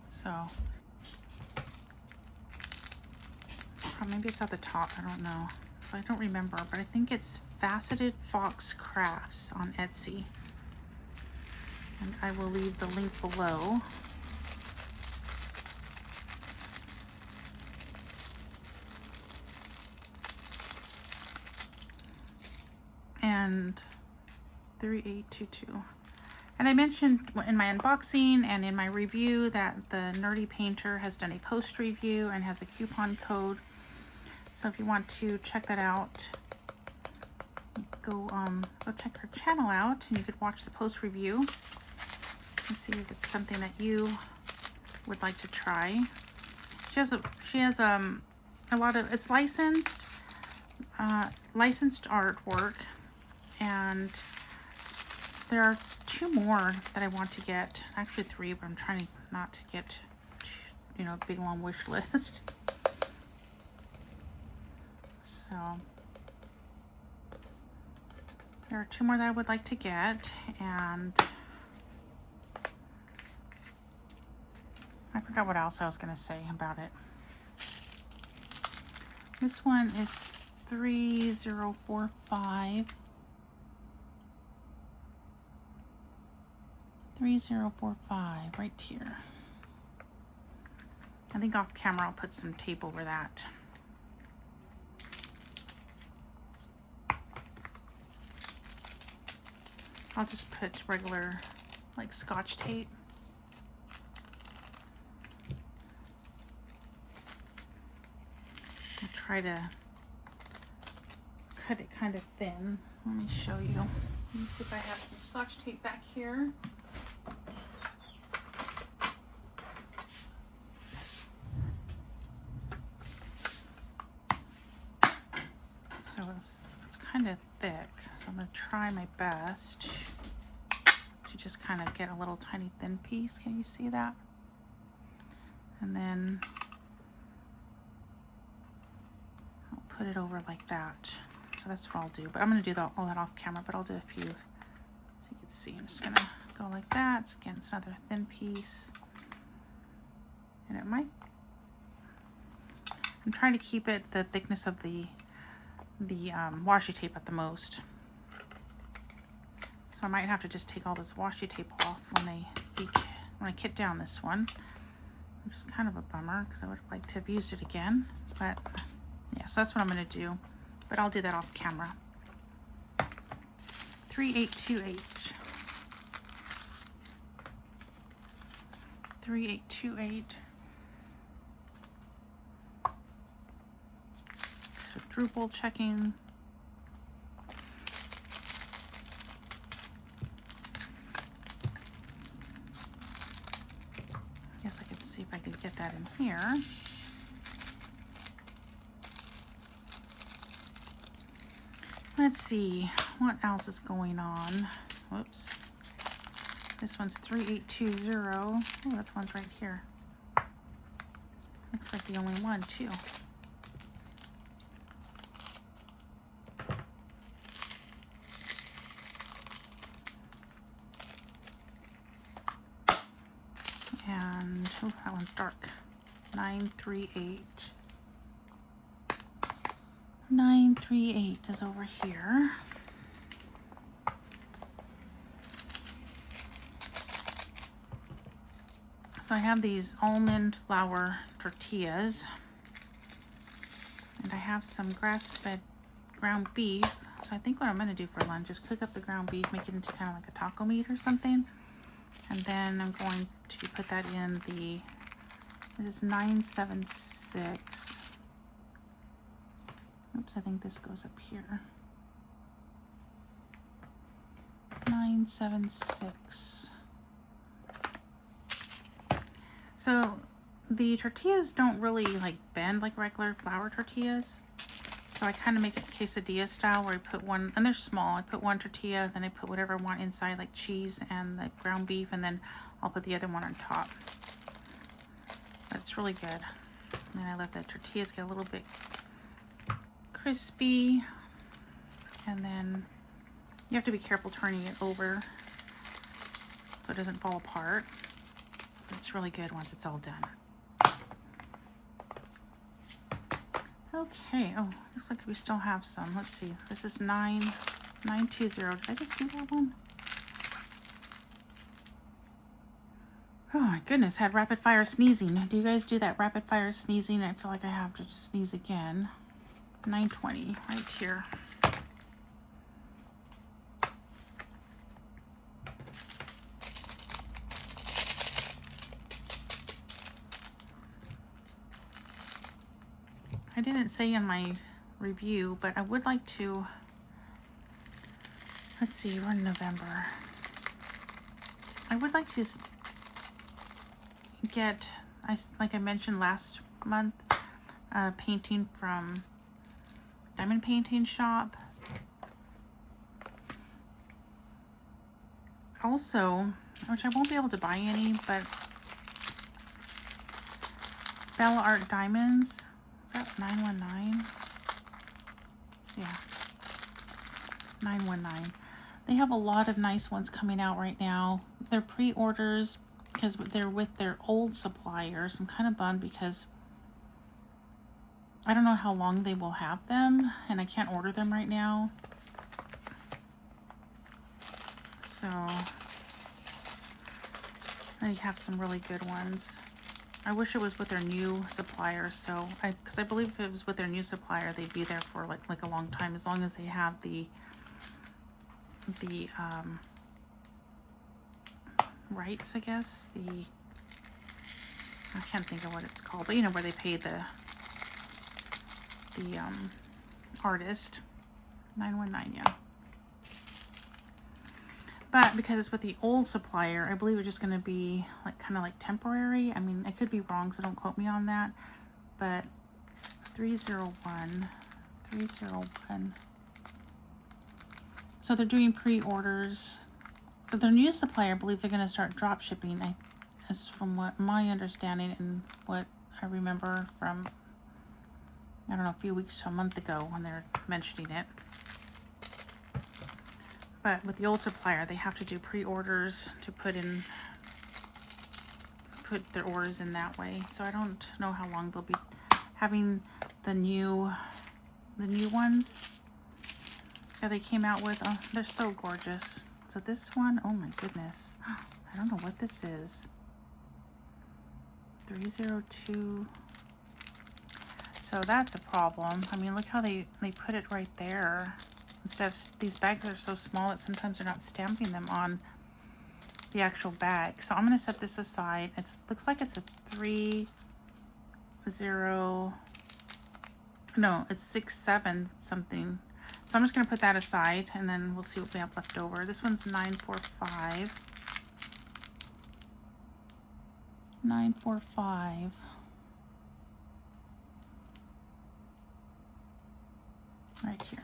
So maybe it's at the top, I don't know. I don't remember, but I think it's Faceted Fox Crafts on Etsy. And I will leave the link below. And 3822. And I mentioned in my unboxing and in my review that the Nerdy Painter has done a post review and has a coupon code. So if you want to check that out, go check her channel out, and you could watch the post review and see if it's something that you would like to try. She has a lot of, it's licensed artwork, and there are 2 more that I want to get. Actually 3, but I'm trying not to get, you know, a big long wish list. So there are 2 more that I would like to get, and I forgot what else I was going to say about it. This one is 3045. 3045 right here. I think off camera I'll put some tape over that. I'll just put regular, like, Scotch tape. I'll try to cut it kind of thin. Let me show you. Let me see if I have some Scotch tape back here. So it's kind of thick, so I'm going to try my best to just kind of get a little tiny thin piece. Can you see that? And then I'll put it over like that. So that's what I'll do. But I'm going to do all that off camera, but I'll do a few so you can see. I'm just going to go like that. So again, it's another thin piece. And it might, I'm trying to keep it the thickness of the washi tape at the most. So I might have to just take all this washi tape off when I kit down this one, which is kind of a bummer because I would like to have used it again. But yeah, so that's what I'm going to do. But I'll do that off camera. 3828. 3828. Quadruple checking. get that in here. Let's see, what else is going on? Whoops. This one's 3820. Oh, that one's right here. Looks like the only one, too. And, oh, that one's dark. 938. 938 is over here. So I have these almond flour tortillas, and I have some grass-fed ground beef. So I think what I'm going to do for lunch is cook up the ground beef, make it into kind of like a taco meat or something, and then I'm going to put that in the, it is 976. Oops, I think this goes up here. 976. So the tortillas don't really like bend like regular flour tortillas. So I kind of make it quesadilla style where I put one, and they're small. I put one tortilla, then I put whatever I want inside, like cheese and the ground beef, and then I'll put the other one on top. That's really good. And I let the tortillas get a little bit crispy, and then you have to be careful turning it over so it doesn't fall apart. It's really good once it's all done. Okay, oh, looks like we still have some. Let's see, this is 920. Did I just do that one? Oh my goodness, had rapid fire sneezing. Do you guys do that rapid fire sneezing? I feel like I have to sneeze again. 920 right here. I didn't say in my review, but I would like to, let's see, we're in November. I would like to get, like I mentioned last month, painting from Diamond Painting Shop. Also, which I won't be able to buy any, but Bella Art Diamonds. Is that 919? Yeah. 919. They have a lot of nice ones coming out right now. They're pre-orders because they're with their old suppliers. I'm kind of bummed because I don't know how long they will have them, and I can't order them right now. So they have some really good ones. I wish it was with their new supplier, so because I believe if it was with their new supplier, they'd be there for like a long time, as long as they have the rights, I guess. I can't think of what it's called, but you know, where they pay the artist. 919, yeah. But because it's with the old supplier, I believe it's just going to be like kind of like temporary. I mean, I could be wrong, so don't quote me on that. But 301. So they're doing pre-orders. Their new supplier, I believe they're going to start drop shipping. As from what my understanding and what I remember from, I don't know, a few weeks to a month ago when they were mentioning it. But with the old supplier, they have to do pre-orders to put their orders in that way. So I don't know how long they'll be having the new ones that they came out with. Oh, they're so gorgeous. So this one, oh my goodness. I don't know what this is. 302. So that's a problem. I mean, look how they put it right there. Instead of, these bags are so small that sometimes they're not stamping them on the actual bag. So I'm going to set this aside. It looks like it's a 30, no, it's 67 something. So I'm just going to put that aside, and then we'll see what we have left over. This one's 945. 945. Right here.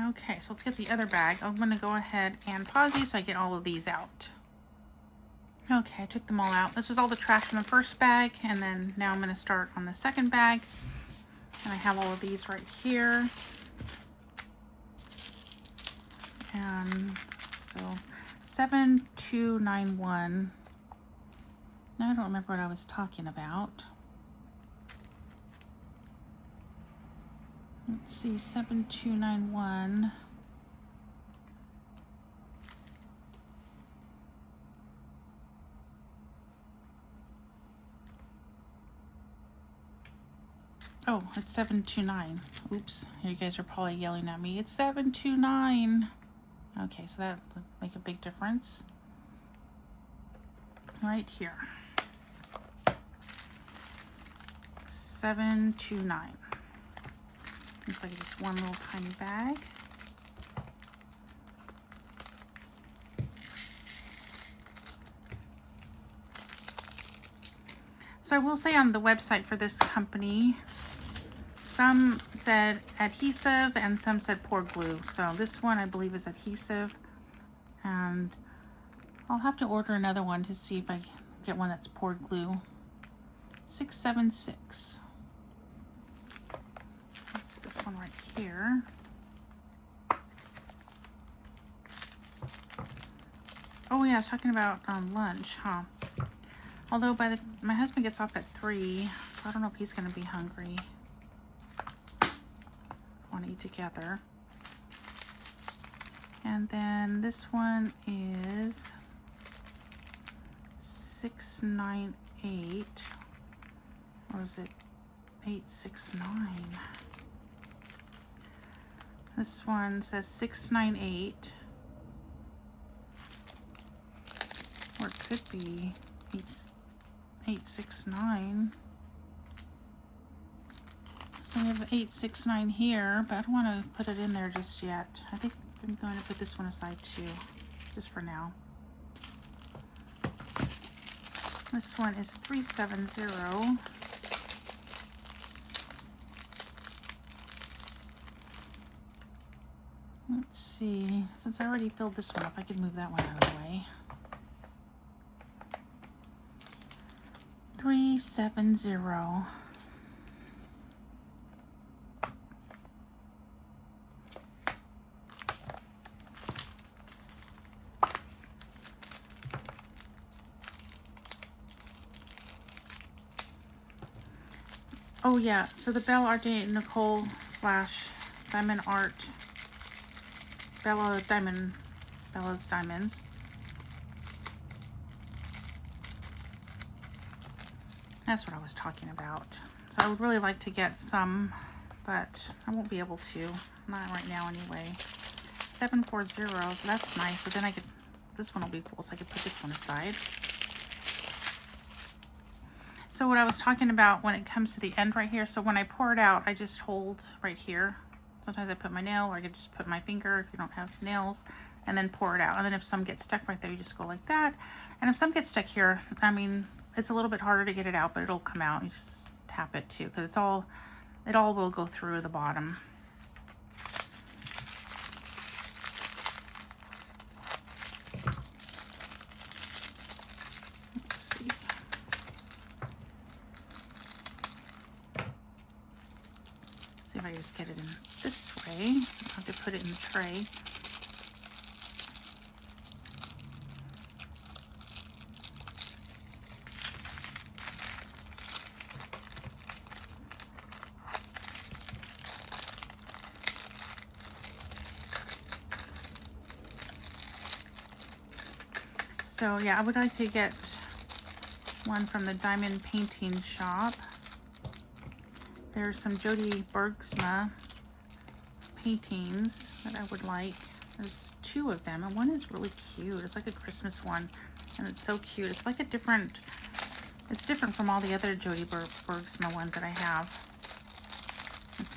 Okay, so let's get the other bag. I'm going to go ahead and pause these so I get all of these out. Okay, I took them all out. This was all the trash in the first bag, and then now I'm going to start on the second bag. And I have all of these right here. And so 7291. Now I don't remember what I was talking about. Let's see, 7291. Oh, it's 729. Oops, you guys are probably yelling at me. It's 729. Okay, so that would make a big difference. Right here. 729. Looks like just one little tiny bag. So I will say on the website for this company, some said adhesive and some said poured glue. So this one I believe is adhesive, and I'll have to order another one to see if I can get one that's poured glue. 676. That's this one right here. Oh yeah, I was talking about lunch, huh? Although my husband gets off at 3, so I don't know if he's going to be hungry. Want to eat together. And then this one is 698, or is it 869? This one says 698, or it could be 869. So we have 869 here, but I don't want to put it in there just yet. I think I'm going to put this one aside too, just for now. This one is 370. Let's see, since I already filled this one up, I can move that one out of the way. 370. Oh yeah, so the Bella Art Nicole / Diamond Art, Bella's Diamonds. That's what I was talking about. So I would really like to get some, but I won't be able to. Not right now anyway. 740, so that's nice. So then I could, this one will be full, so I could put this one aside. So what I was talking about when it comes to the end right here, so when I pour it out, I just hold right here. Sometimes I put my nail, or I could just put my finger if you don't have nails, and then pour it out. And then if some gets stuck right there, you just go like that. And if some gets stuck here, I mean, it's a little bit harder to get it out, but it'll come out. You just tap it too, because it all will go through the bottom. If I just get it in this way, I'll have to put it in the tray. So yeah, I would like to get one from the Diamond Painting Shop. There's some Jody Bergsma paintings that I would like. There's 2 of them, and one is really cute. It's like a Christmas one, and it's so cute. It's like a different, it's different from all the other Jody Bergsma ones that I have.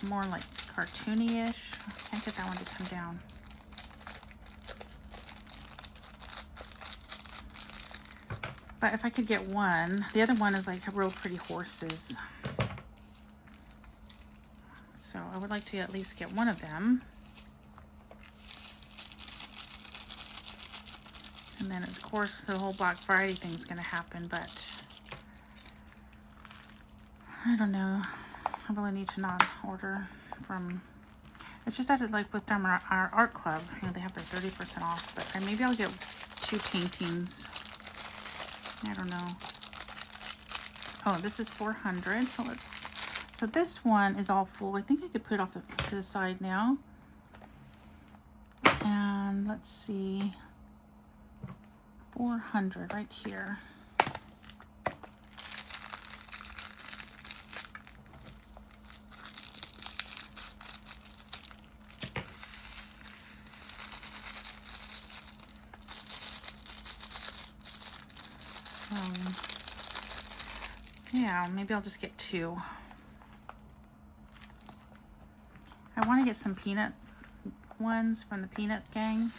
it's more like cartoony-ish. I can't get that one to come down. But if I could get one, the other one is like real pretty horses. So I would like to at least get one of them. And then of course the whole Black Friday thing is going to happen, but I don't know. I really need to not order from, it's just that like with them, our art club, you know, they have their 30% off, but maybe I'll get 2 paintings. I don't know. Oh, this is 400. So this one is all full. I think I could put it off to the side now. And let's see. 400 right here. Yeah, maybe I'll just get 2. I want to get some peanut ones from the Peanut Gang.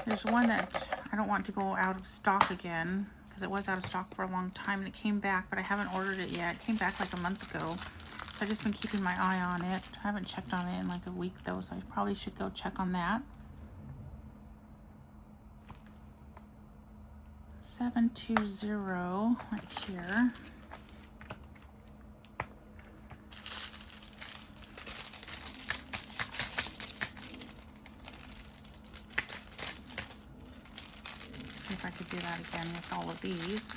There's one that I don't want to go out of stock again because it was out of stock for a long time and it came back, but I haven't ordered it yet. It came back like a month ago. So I've just been keeping my eye on it. I haven't checked on it in like a week though, so I probably should go check on that. 720 right here. See if I could do that again with all of these.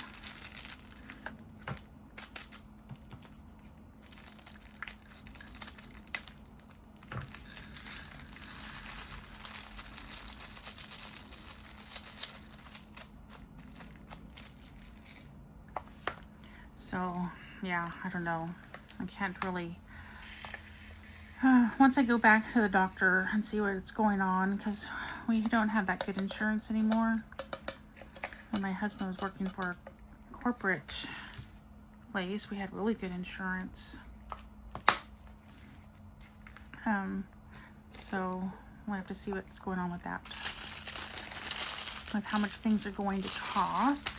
So, yeah, I don't know. I can't really... once I go back to the doctor and see what's going on, because we don't have that good insurance anymore. When my husband was working for a corporate place, we had really good insurance. So, we'll have to see what's going on with that. With how much things are going to cost.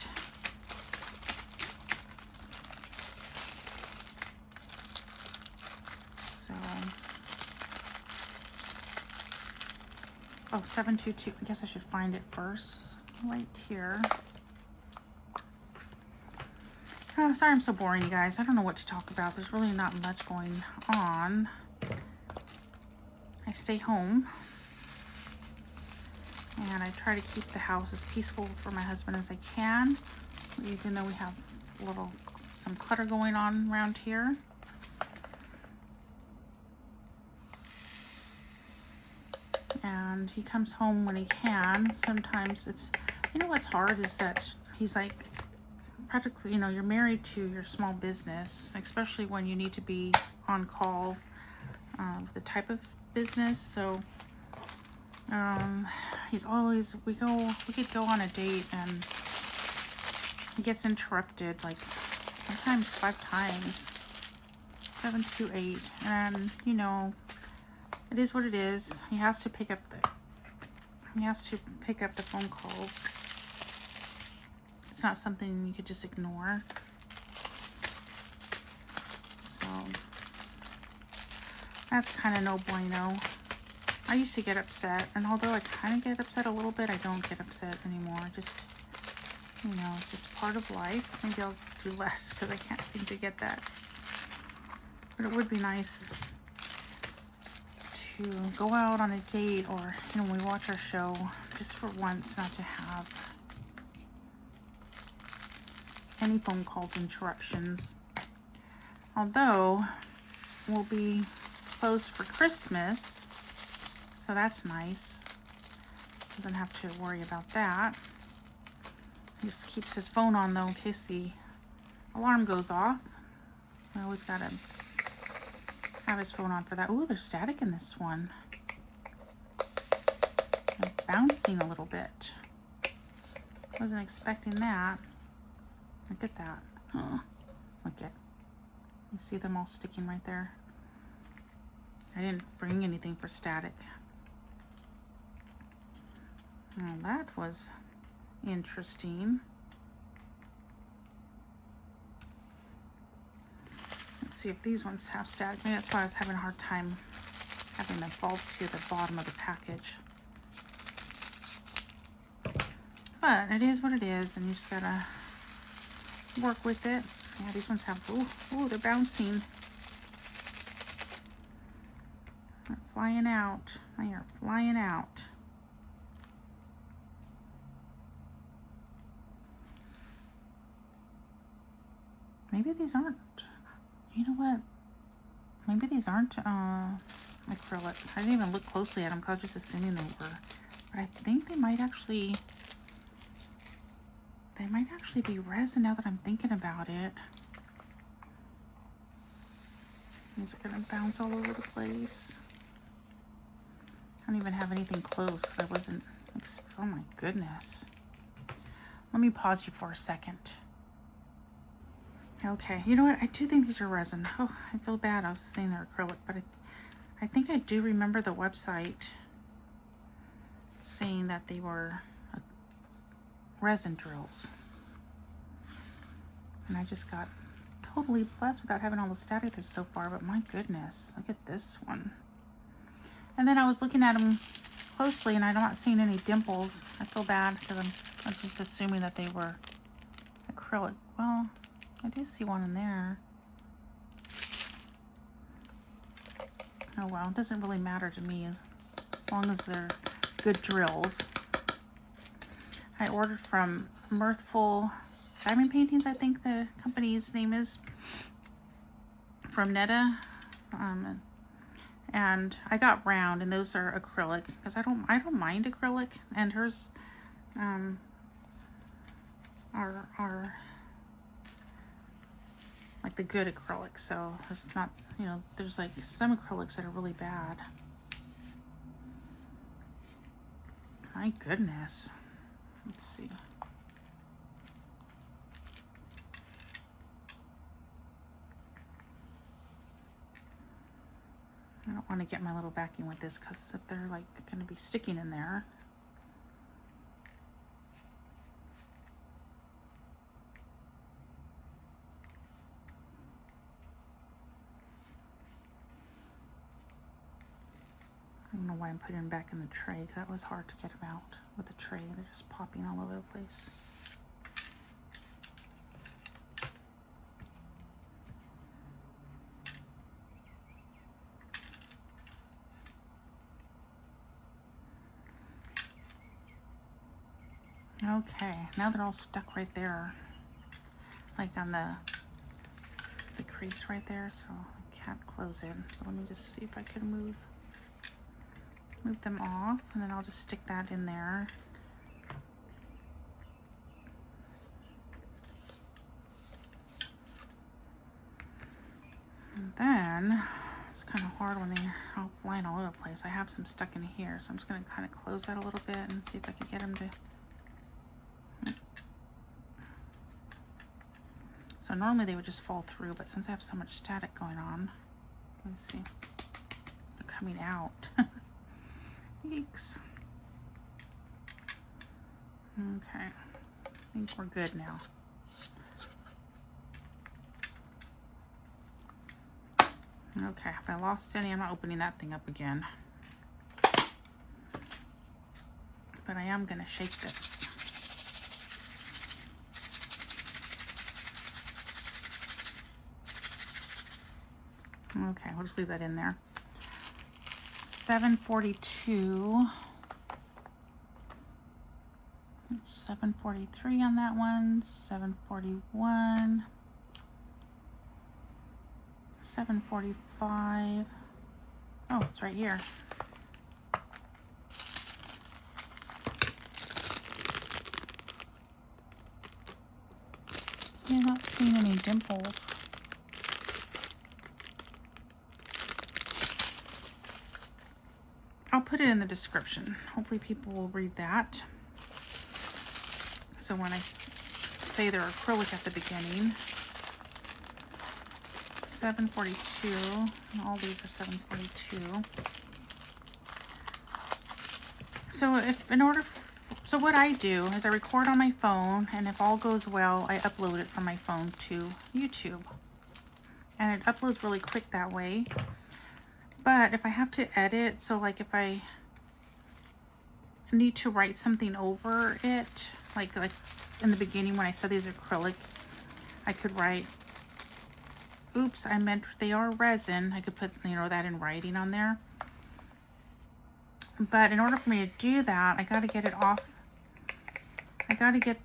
Oh, 722. I guess I should find it first. Right here. Oh, sorry I'm so boring, you guys. I don't know what to talk about. There's really not much going on. I stay home. And I try to keep the house as peaceful for my husband as I can. Even though we have some clutter going on around here. And he comes home when he can. Sometimes it's, you know what's hard is that he's like, practically, you know, you're married to your small business, especially when you need to be on call with the type of business. So he's always, we could go on a date and he gets interrupted like sometimes 5 times. 728, and you know, it is what it is. He has to pick up the phone calls. It's not something you could just ignore. So that's kind of no bueno. I used to get upset, and although I kind of get upset a little bit, I don't get upset anymore. Just, you know, just part of life. Maybe I'll do less because I can't seem to get that. But it would be nice to go out on a date, or, you know, when we watch our show, just for once not to have any phone calls, interruptions. Although we'll be closed for Christmas, so that's nice. Doesn't have to worry about that. He just keeps his phone on though in case the alarm goes off. I always gotta have his phone on for that. Ooh, there's static in this one. It's bouncing a little bit. Wasn't expecting that. Look at that. Huh. Look at. You see them all sticking right there. I didn't bring anything for static. Well, that was interesting. Let's see if these ones have static. Maybe that's why I was having a hard time having them fall to the bottom of the package. But it is what it is, and you just gotta work with it. Yeah, these ones have, ooh, they're bouncing. They're flying out. They are flying out. Maybe these aren't, you know what? Maybe these aren't acrylic. I didn't even look closely at them because I was just assuming they were. But I think they might actually be resin now that I'm thinking about it. These are gonna bounce all over the place. I don't even have anything close because I wasn't, oh my goodness. Let me pause you for a second. Okay, you know what? I do think these are resin. Oh, I feel bad. I was saying they're acrylic, but I think I do remember the website saying that they were resin drills. And I just got totally blessed without having all the static this so far, but my goodness, look at this one. And then I was looking at them closely and I'm not seeing any dimples. I feel bad because I'm just assuming that they were acrylic. Well, I do see one in there. Oh well, it doesn't really matter to me as long as they're good drills. I ordered from Mirthful Diamond Paintings, I think the company's name is, from Netta, and I got round, and those are acrylic because I don't mind acrylic, and hers are like the good acrylic. So there's not, you know, there's like some acrylics that are really bad. My goodness. Let's see. I don't want to get my little vacuum with this because if they're like going to be sticking in there. I don't know why I'm putting them back in the tray. That was hard to get them out with the tray. They're just popping all over the place. Okay, now they're all stuck right there, like on the crease right there, so I can't close it. So let me just see if I can move them off, and then I'll just stick that in there. And then it's kind of hard when they're all flying all over the place. I have some stuck in here, so I'm just going to kind of close that a little bit and see if I can get them to. So normally they would just fall through, but since I have so much static going on, let me see, they're coming out. Yikes. Okay, I think we're good now. Okay, if I lost any, I'm not opening that thing up again. But I am going to shake this. Okay, we'll just leave that in there. 742. It's 743 on that one. 741. 745. Oh, it's right here. You're not seeing any dimples. I'll put it in the description. Hopefully people will read that. So when I say they're acrylic at the beginning, 7:42. All these are 7:42. So what I do is I record on my phone, and if all goes well, I upload it from my phone to YouTube. And it uploads really quick that way. But if I have to edit, so like if I need to write something over it, like in the beginning when I said these are acrylic, I could write, oops, I meant they are resin. I could put, you know, that in writing on there. But in order for me to do that, I got to get it off. I got to get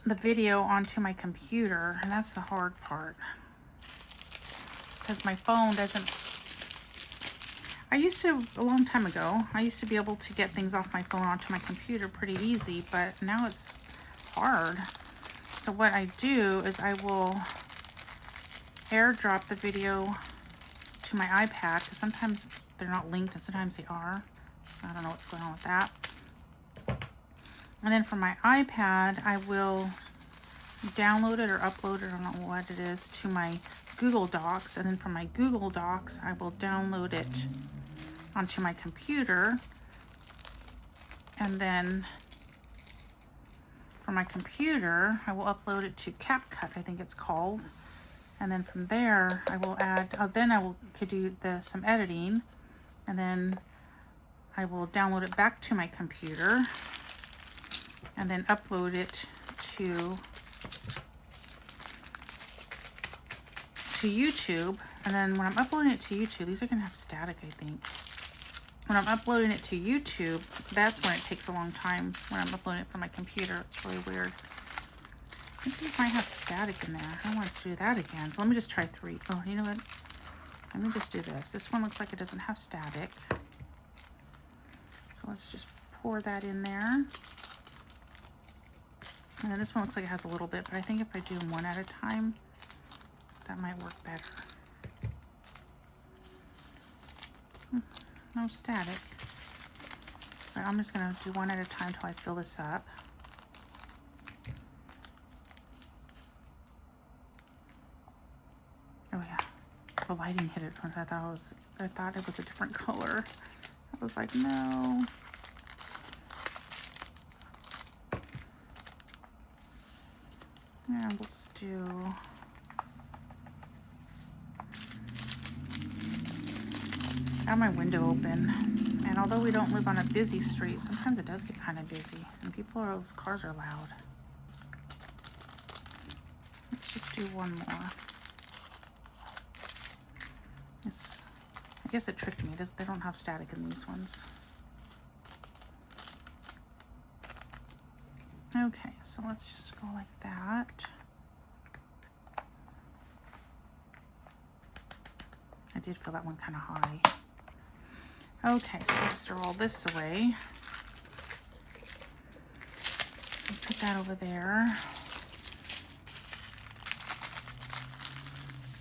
the video onto my computer, and that's the hard part. Because my phone doesn't... I used to, a long time ago, I used to be able to get things off my phone onto my computer pretty easy, but now it's hard. So what I do is I will airdrop the video to my iPad, because sometimes they're not linked and sometimes they are. So I don't know what's going on with that. And then for my iPad, I will download it or upload it, I don't know what it is, to my Google Docs. And then from my Google Docs, I will download it onto my computer. And then for my computer, I will upload it to CapCut, I think it's called. And then from there, I will add, could do some editing. And then I will download it back to my computer and then upload it to YouTube. And then when I'm uploading it to YouTube, these are gonna have static, I think. When I'm uploading it to YouTube, that's when it takes a long time. When I'm uploading it from my computer, it's really weird. I think these might have static in there. I don't want to do that again. So let me just try 3. Oh, you know what? Let me just do this. This one looks like it doesn't have static. So let's just pour that in there. And then this one looks like it has a little bit, but I think if I do them one at a time, that might work better. No static. But I'm just going to do one at a time until I fill this up. Oh yeah, the lighting hit it once. I thought it was a different color. I was like, no. Yeah, let's do. I have my window open, and although we don't live on a busy street, sometimes it does get kind of busy, and those cars are loud. Let's just do one more. I guess it tricked me. They don't have static in these ones. Okay, so let's just go like that. I did feel that one kind of high. Okay, so let's throw all this away. Put that over there.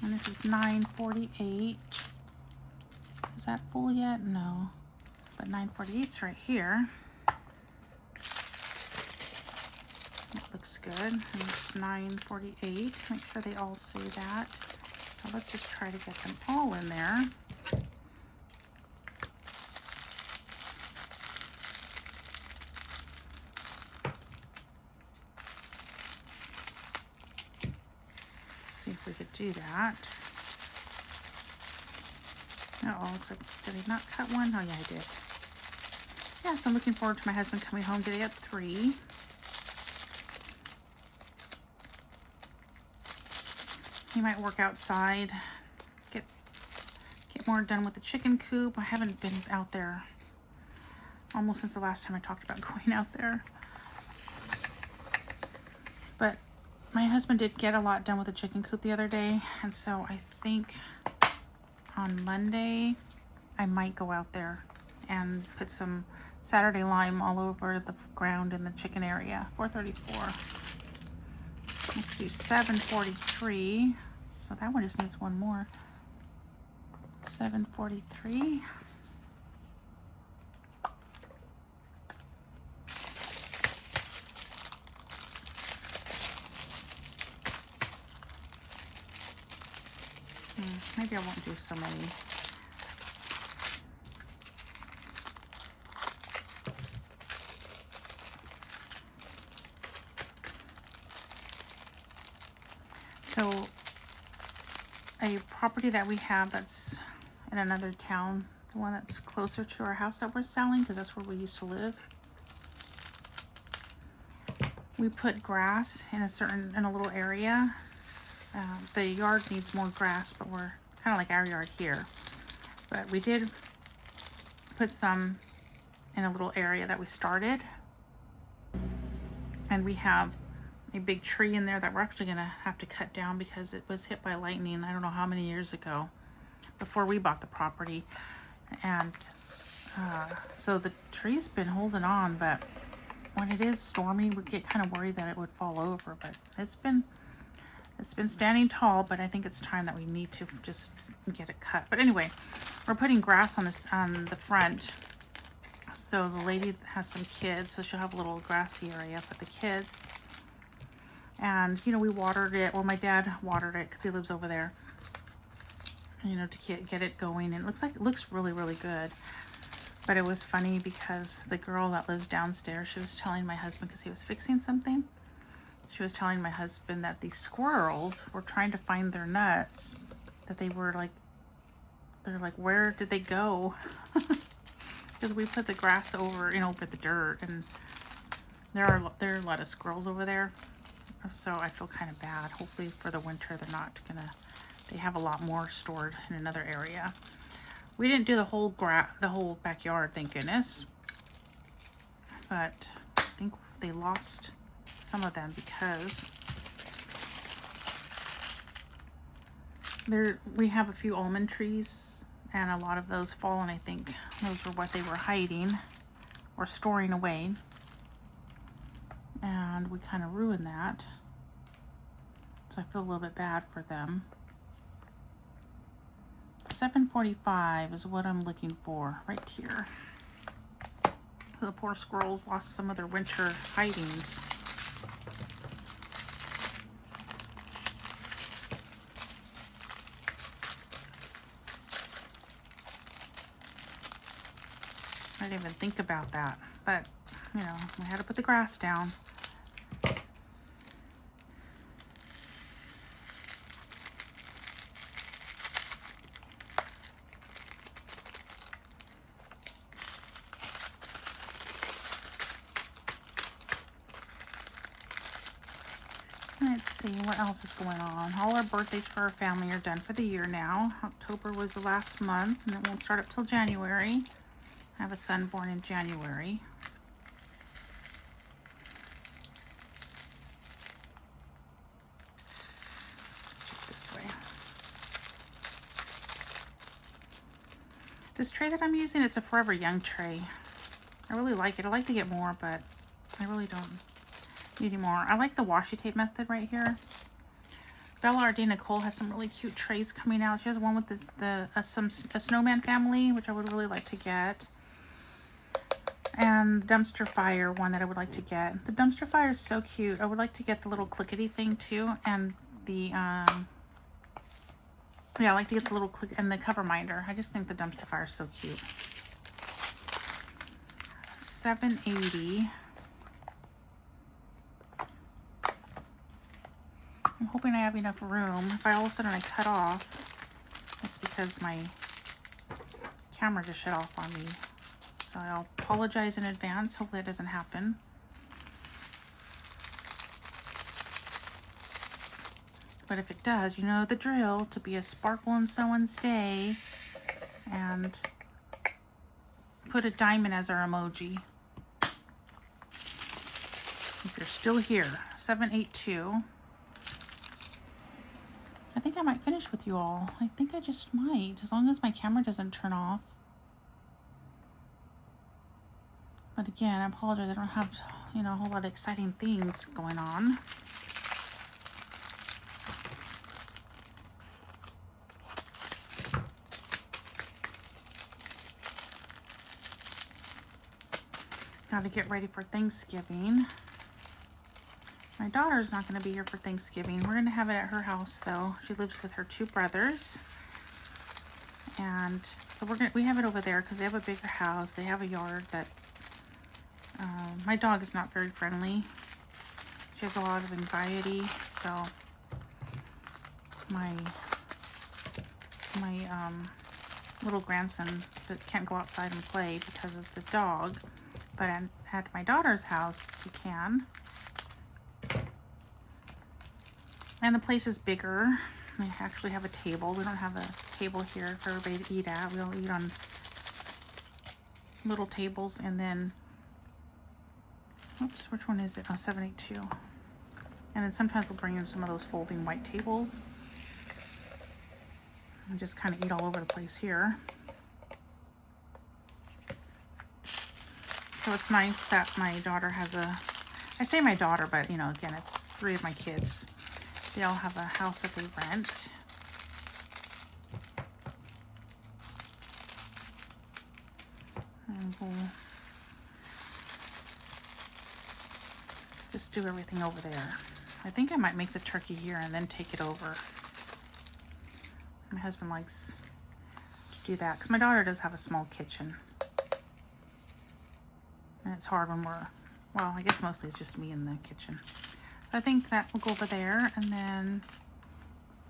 And this is 9:48. Is that full yet? No. But 9:48's right here. That looks good. And it's 9:48. Make sure they all say that. So let's just try to get them all in there. See if we could do that. Uh-oh, looks like, did I not cut one? Oh yeah, I did. Yeah, so I'm looking forward to my husband coming home today at 3. He might work outside, get more done with the chicken coop. I haven't been out there almost since the last time I talked about going out there. But my husband did get a lot done with the chicken coop the other day, and so I think on Monday I might go out there and put some Saturday lime all over the ground in the chicken area. 434. Let's do 743. So that one just needs one more. 743. Maybe I won't do so many. So a property that we have that's in another town, the one that's closer to our house that we're selling, because that's where we used to live. We put grass in a little area. The yard needs more grass, but we're kind of like our yard here. But we did put some in a little area that we started. And we have a big tree in there that we're actually going to have to cut down because it was hit by lightning, I don't know how many years ago, before we bought the property. And so the tree's been holding on, but when it is stormy, we get kind of worried that it would fall over. But it's been standing tall, but I think it's time that we need to just get it cut. But anyway, we're putting grass on the front. So the lady has some kids, so she'll have a little grassy area for the kids. And, you know, we watered it. Well, my dad watered it because he lives over there, you know, to get it going. And it looks really, really good. But it was funny because the girl that lives downstairs, she was telling my husband, because he was fixing something, she was telling my husband that the squirrels were trying to find their nuts, that they're like, where did they go? Because we put the grass over, you know, over the dirt, and there are a lot of squirrels over there. So I feel kind of bad. Hopefully for the winter they have a lot more stored in another area. We didn't do the whole backyard, thank goodness. But I think they lost some of them because we have a few almond trees, and a lot of those fall, and I think those were what they were hiding or storing away. And we kind of ruined that. So I feel a little bit bad for them. 745 is what I'm looking for right here. So the poor squirrels lost some of their winter hidings. I didn't even think about that, but you know, we had to put the grass down. Let's see what else is going on. All our birthdays for our family are done for the year now. October was the last month, and it won't start up till January. I have a son born in January. Let's do it this way. This tray that I'm using is a Forever Young tray. I really like it. I like to get more, but I really don't need any more. I like the washi tape method right here. Bella Ardina Nicole has some really cute trays coming out. She has one with a snowman family, which I would really like to get. And Dumpster Fire one that I would like to get. The Dumpster Fire is so cute. I would like to get the little clickety thing too, and the yeah, I like to get the little click and the cover minder. I just think the Dumpster Fire is so cute. $7.80. I'm hoping I have enough room. If all of a sudden I cut off, it's because my camera just shut off on me. So I'll apologize in advance. Hopefully that doesn't happen. But if it does, you know the drill. To be a sparkle in someone's day. And put a diamond as our emoji. If you're still here. 782. I think I might finish with you all. I think I just might, as long as my camera doesn't turn off. But again, I apologize. I don't have, you know, a whole lot of exciting things going on. Now to get ready for Thanksgiving. My daughter's not going to be here for Thanksgiving. We're going to have it at her house, though. She lives with her 2 brothers. And so we have it over there because they have a bigger house. They have a yard that my dog is not very friendly. She has a lot of anxiety, so my little grandson that can't go outside and play because of the dog, but at my daughter's house he can. And the place is bigger. We actually have a table. We don't have a table here for everybody to eat at. We all eat on little tables, and then, oops, which one is it? Oh, 782. And then sometimes we'll bring in some of those folding white tables and just kind of eat all over the place here. So it's nice that my daughter has I say my daughter, but you know, again, it's 3 of my kids. They all have a house that they rent. And we'll just do everything over there. I think I might make the turkey here and then take it over. My husband likes to do that because my daughter does have a small kitchen. And it's hard when well, I guess mostly it's just me in the kitchen. So I think that will go over there, and then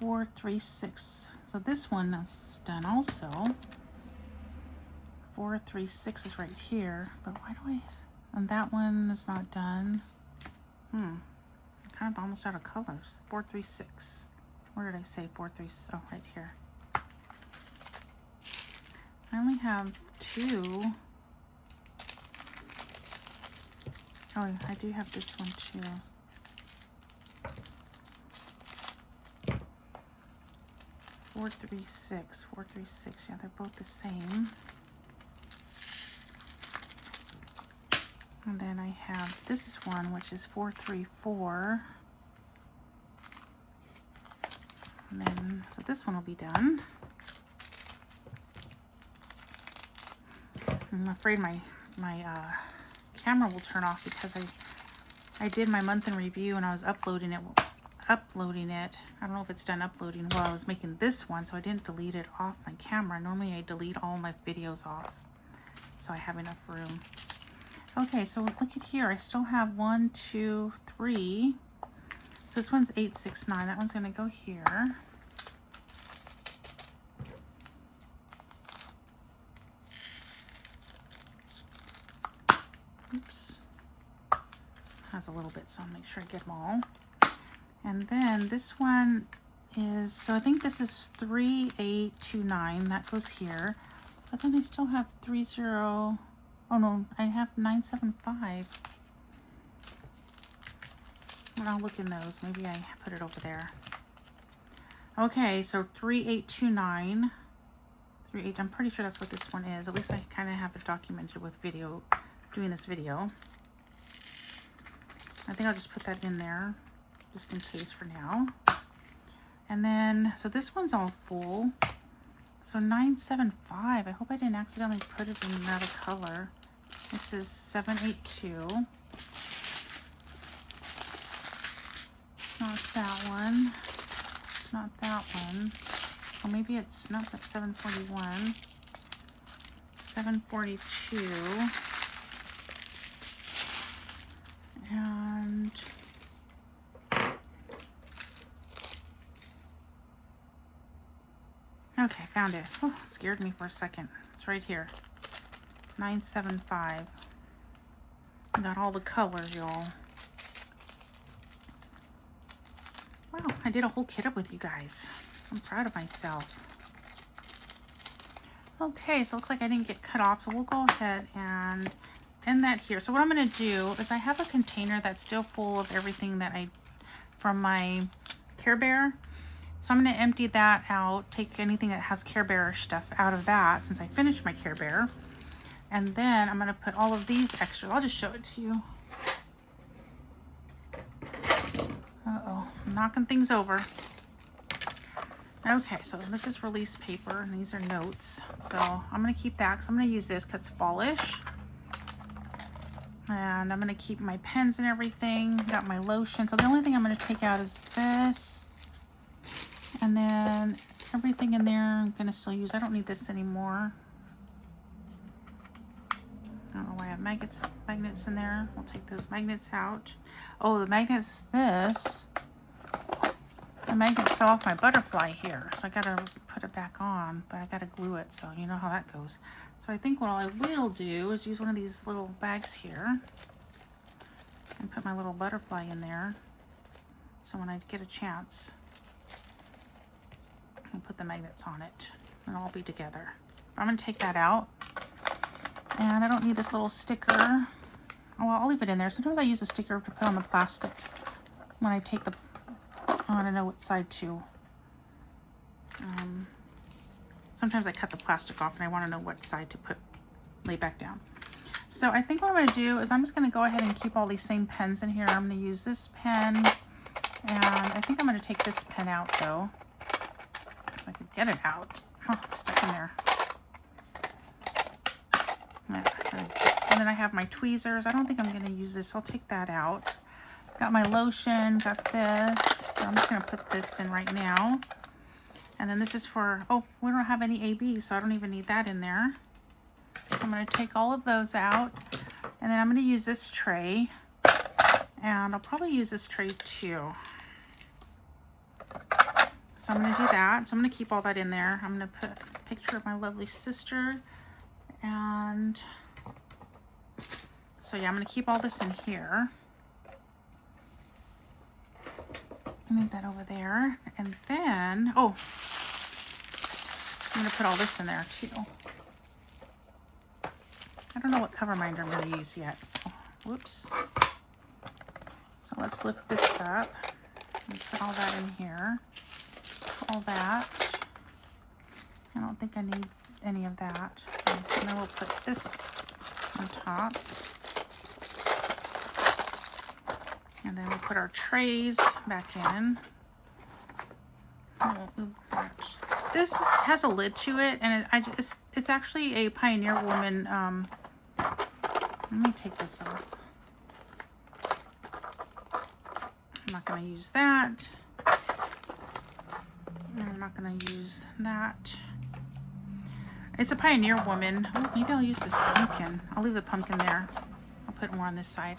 436. So this one is done also. 436 is right here, but why do and that one is not done. I'm kind of almost out of colors. 436. Where did I say 436? Oh, right here. I only have 2. Oh, I do have this one too. 436, 436. Yeah, they're both the same. And then I have this one, which is 434. And then, so this one will be done. I'm afraid my camera will turn off because I did my month in review and I was uploading it. I don't know if it's done uploading while I was making this one, so I didn't delete it off my camera. Normally I delete all my videos off, so I have enough room. Okay, so look at here. I still have 1, 2, 3. So this one's 869. That one's going to go here. Oops. This has a little bit, so I'll make sure I get them all. And then this one is, so I think this is 3829. That goes here. But then I still have 30. Oh no, I have 975. And I'll look in those. Maybe I put it over there. Okay, so 3829. I'm pretty sure that's what this one is. At least I kind of have it documented with video, doing this video. I think I'll just put that in there, just in case for now. And then, so this one's all full. So 975. I hope I didn't accidentally put it in another color. This is 782. Not that one. It's not that one. Or maybe it's not that 741. 742. And okay, found it. Oh, scared me for a second. It's right here. 975. Got all the colors, y'all. Wow, I did a whole kit up with you guys. I'm proud of myself. Okay, so it looks like I didn't get cut off, so we'll go ahead and end that here. So what I'm going to do is I have a container that's still full of everything that from my Care Bear. So I'm going to empty that out, take anything that has Care Bear stuff out of that since I finished my Care Bear. And then I'm going to put all of these extras. I'll just show it to you. Uh-oh, I'm knocking things over. Okay, so this is release paper and these are notes. So I'm going to keep that because I'm going to use this because it's fallish. And I'm going to keep my pens and everything. Got my lotion. So the only thing I'm going to take out is this. And then everything in there I'm going to still use. I don't need this anymore. I don't know why I have magnets in there. We'll take those magnets out. Oh, the magnets, the magnets fell off my butterfly here. So I got to put it back on, but I got to glue it. So you know how that goes. So I think what I will do is use one of these little bags here and put my little butterfly in there. So when I get a chance, I'll put the magnets on it and it'll all be together. I'm going to take that out. And I don't need this little sticker. Oh, well, I'll leave it in there. Sometimes I use a sticker to put on the plastic when I take the, I want to know what side to. Sometimes I cut the plastic off and I want to know what side to lay back down. So I think what I'm going to do is I'm just going to go ahead and keep all these same pens in here. I'm going to use this pen, and I think I'm going to take this pen out though. If I could get it out. Oh, it's stuck in there. Yeah, and then I have my tweezers. I don't think I'm going to use this. I'll take that out. Got my lotion, got this. So I'm just going to put this in right now. And then this is for, oh, we don't have any AB, so I don't even need that in there. So I'm going to take all of those out. And then I'm going to use this tray. And I'll probably use this tray too. So I'm going to do that. So I'm going to keep all that in there. I'm going to put a picture of my lovely sister. And so yeah, I'm going to keep all this in here. Move that over there. And then, oh, I'm going to put all this in there too. I don't know what cover minder I'm going to use yet. So, whoops. So let's lift this up and put all that in here. All that. I don't think I need any of that. So then we'll put this on top. And then we'll put our trays back in. This has a lid to it, and it's actually a Pioneer Woman. Let me take this off. I'm not going to use that. And I'm not going to use that. It's a Pioneer Woman. Oh, maybe I'll use this pumpkin. I'll leave the pumpkin there. I'll put more on this side.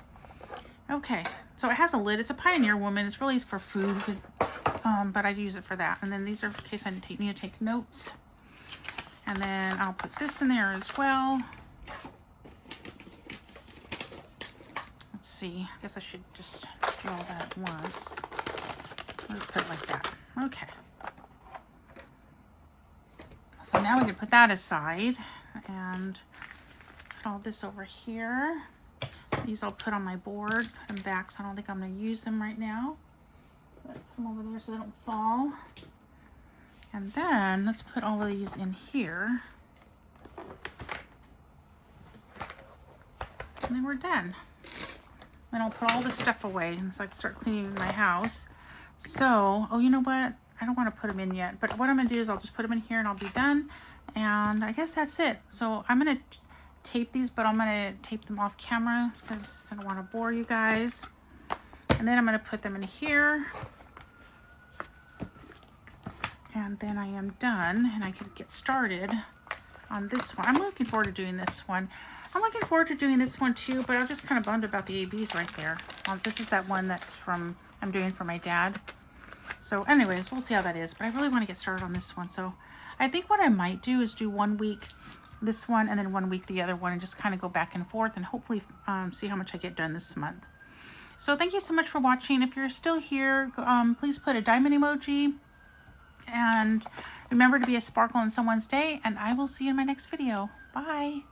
Okay, so it has a lid. It's a Pioneer Woman. It's really for food, but I use it for that. And then these are in case I need to take notes. And then I'll put this in there as well. Let's see. I guess I should just do all that at once. Let's put it like that. Okay. So now we can put that aside and put all this over here. These I'll put on my board, put them back, so I don't think I'm going to use them right now. But put them over there so they don't fall. And then let's put all of these in here. And then we're done. Then I'll put all this stuff away so I can start cleaning my house. So, oh, you know what? I don't want to put them in yet. But what I'm going to do is I'll just put them in here and I'll be done. And I guess that's it. So I'm going to tape these, but I'm going to tape them off camera because I don't want to bore you guys. And then I'm going to put them in here. And then I am done and I can get started on this one. I'm looking forward to doing this one. I'm looking forward to doing this one too, but I'm just kind of bummed about the ABs right there. This is that one that's I'm doing for my dad. So anyways, we'll see how that is, but I really want to get started on this one. So I think what I might do is do 1 week this one and then 1 week the other one and just kind of go back and forth and hopefully see how much I get done this month. So thank you so much for watching. If you're still here, please put a diamond emoji and remember to be a sparkle in someone's day, and I will see you in my next video. Bye.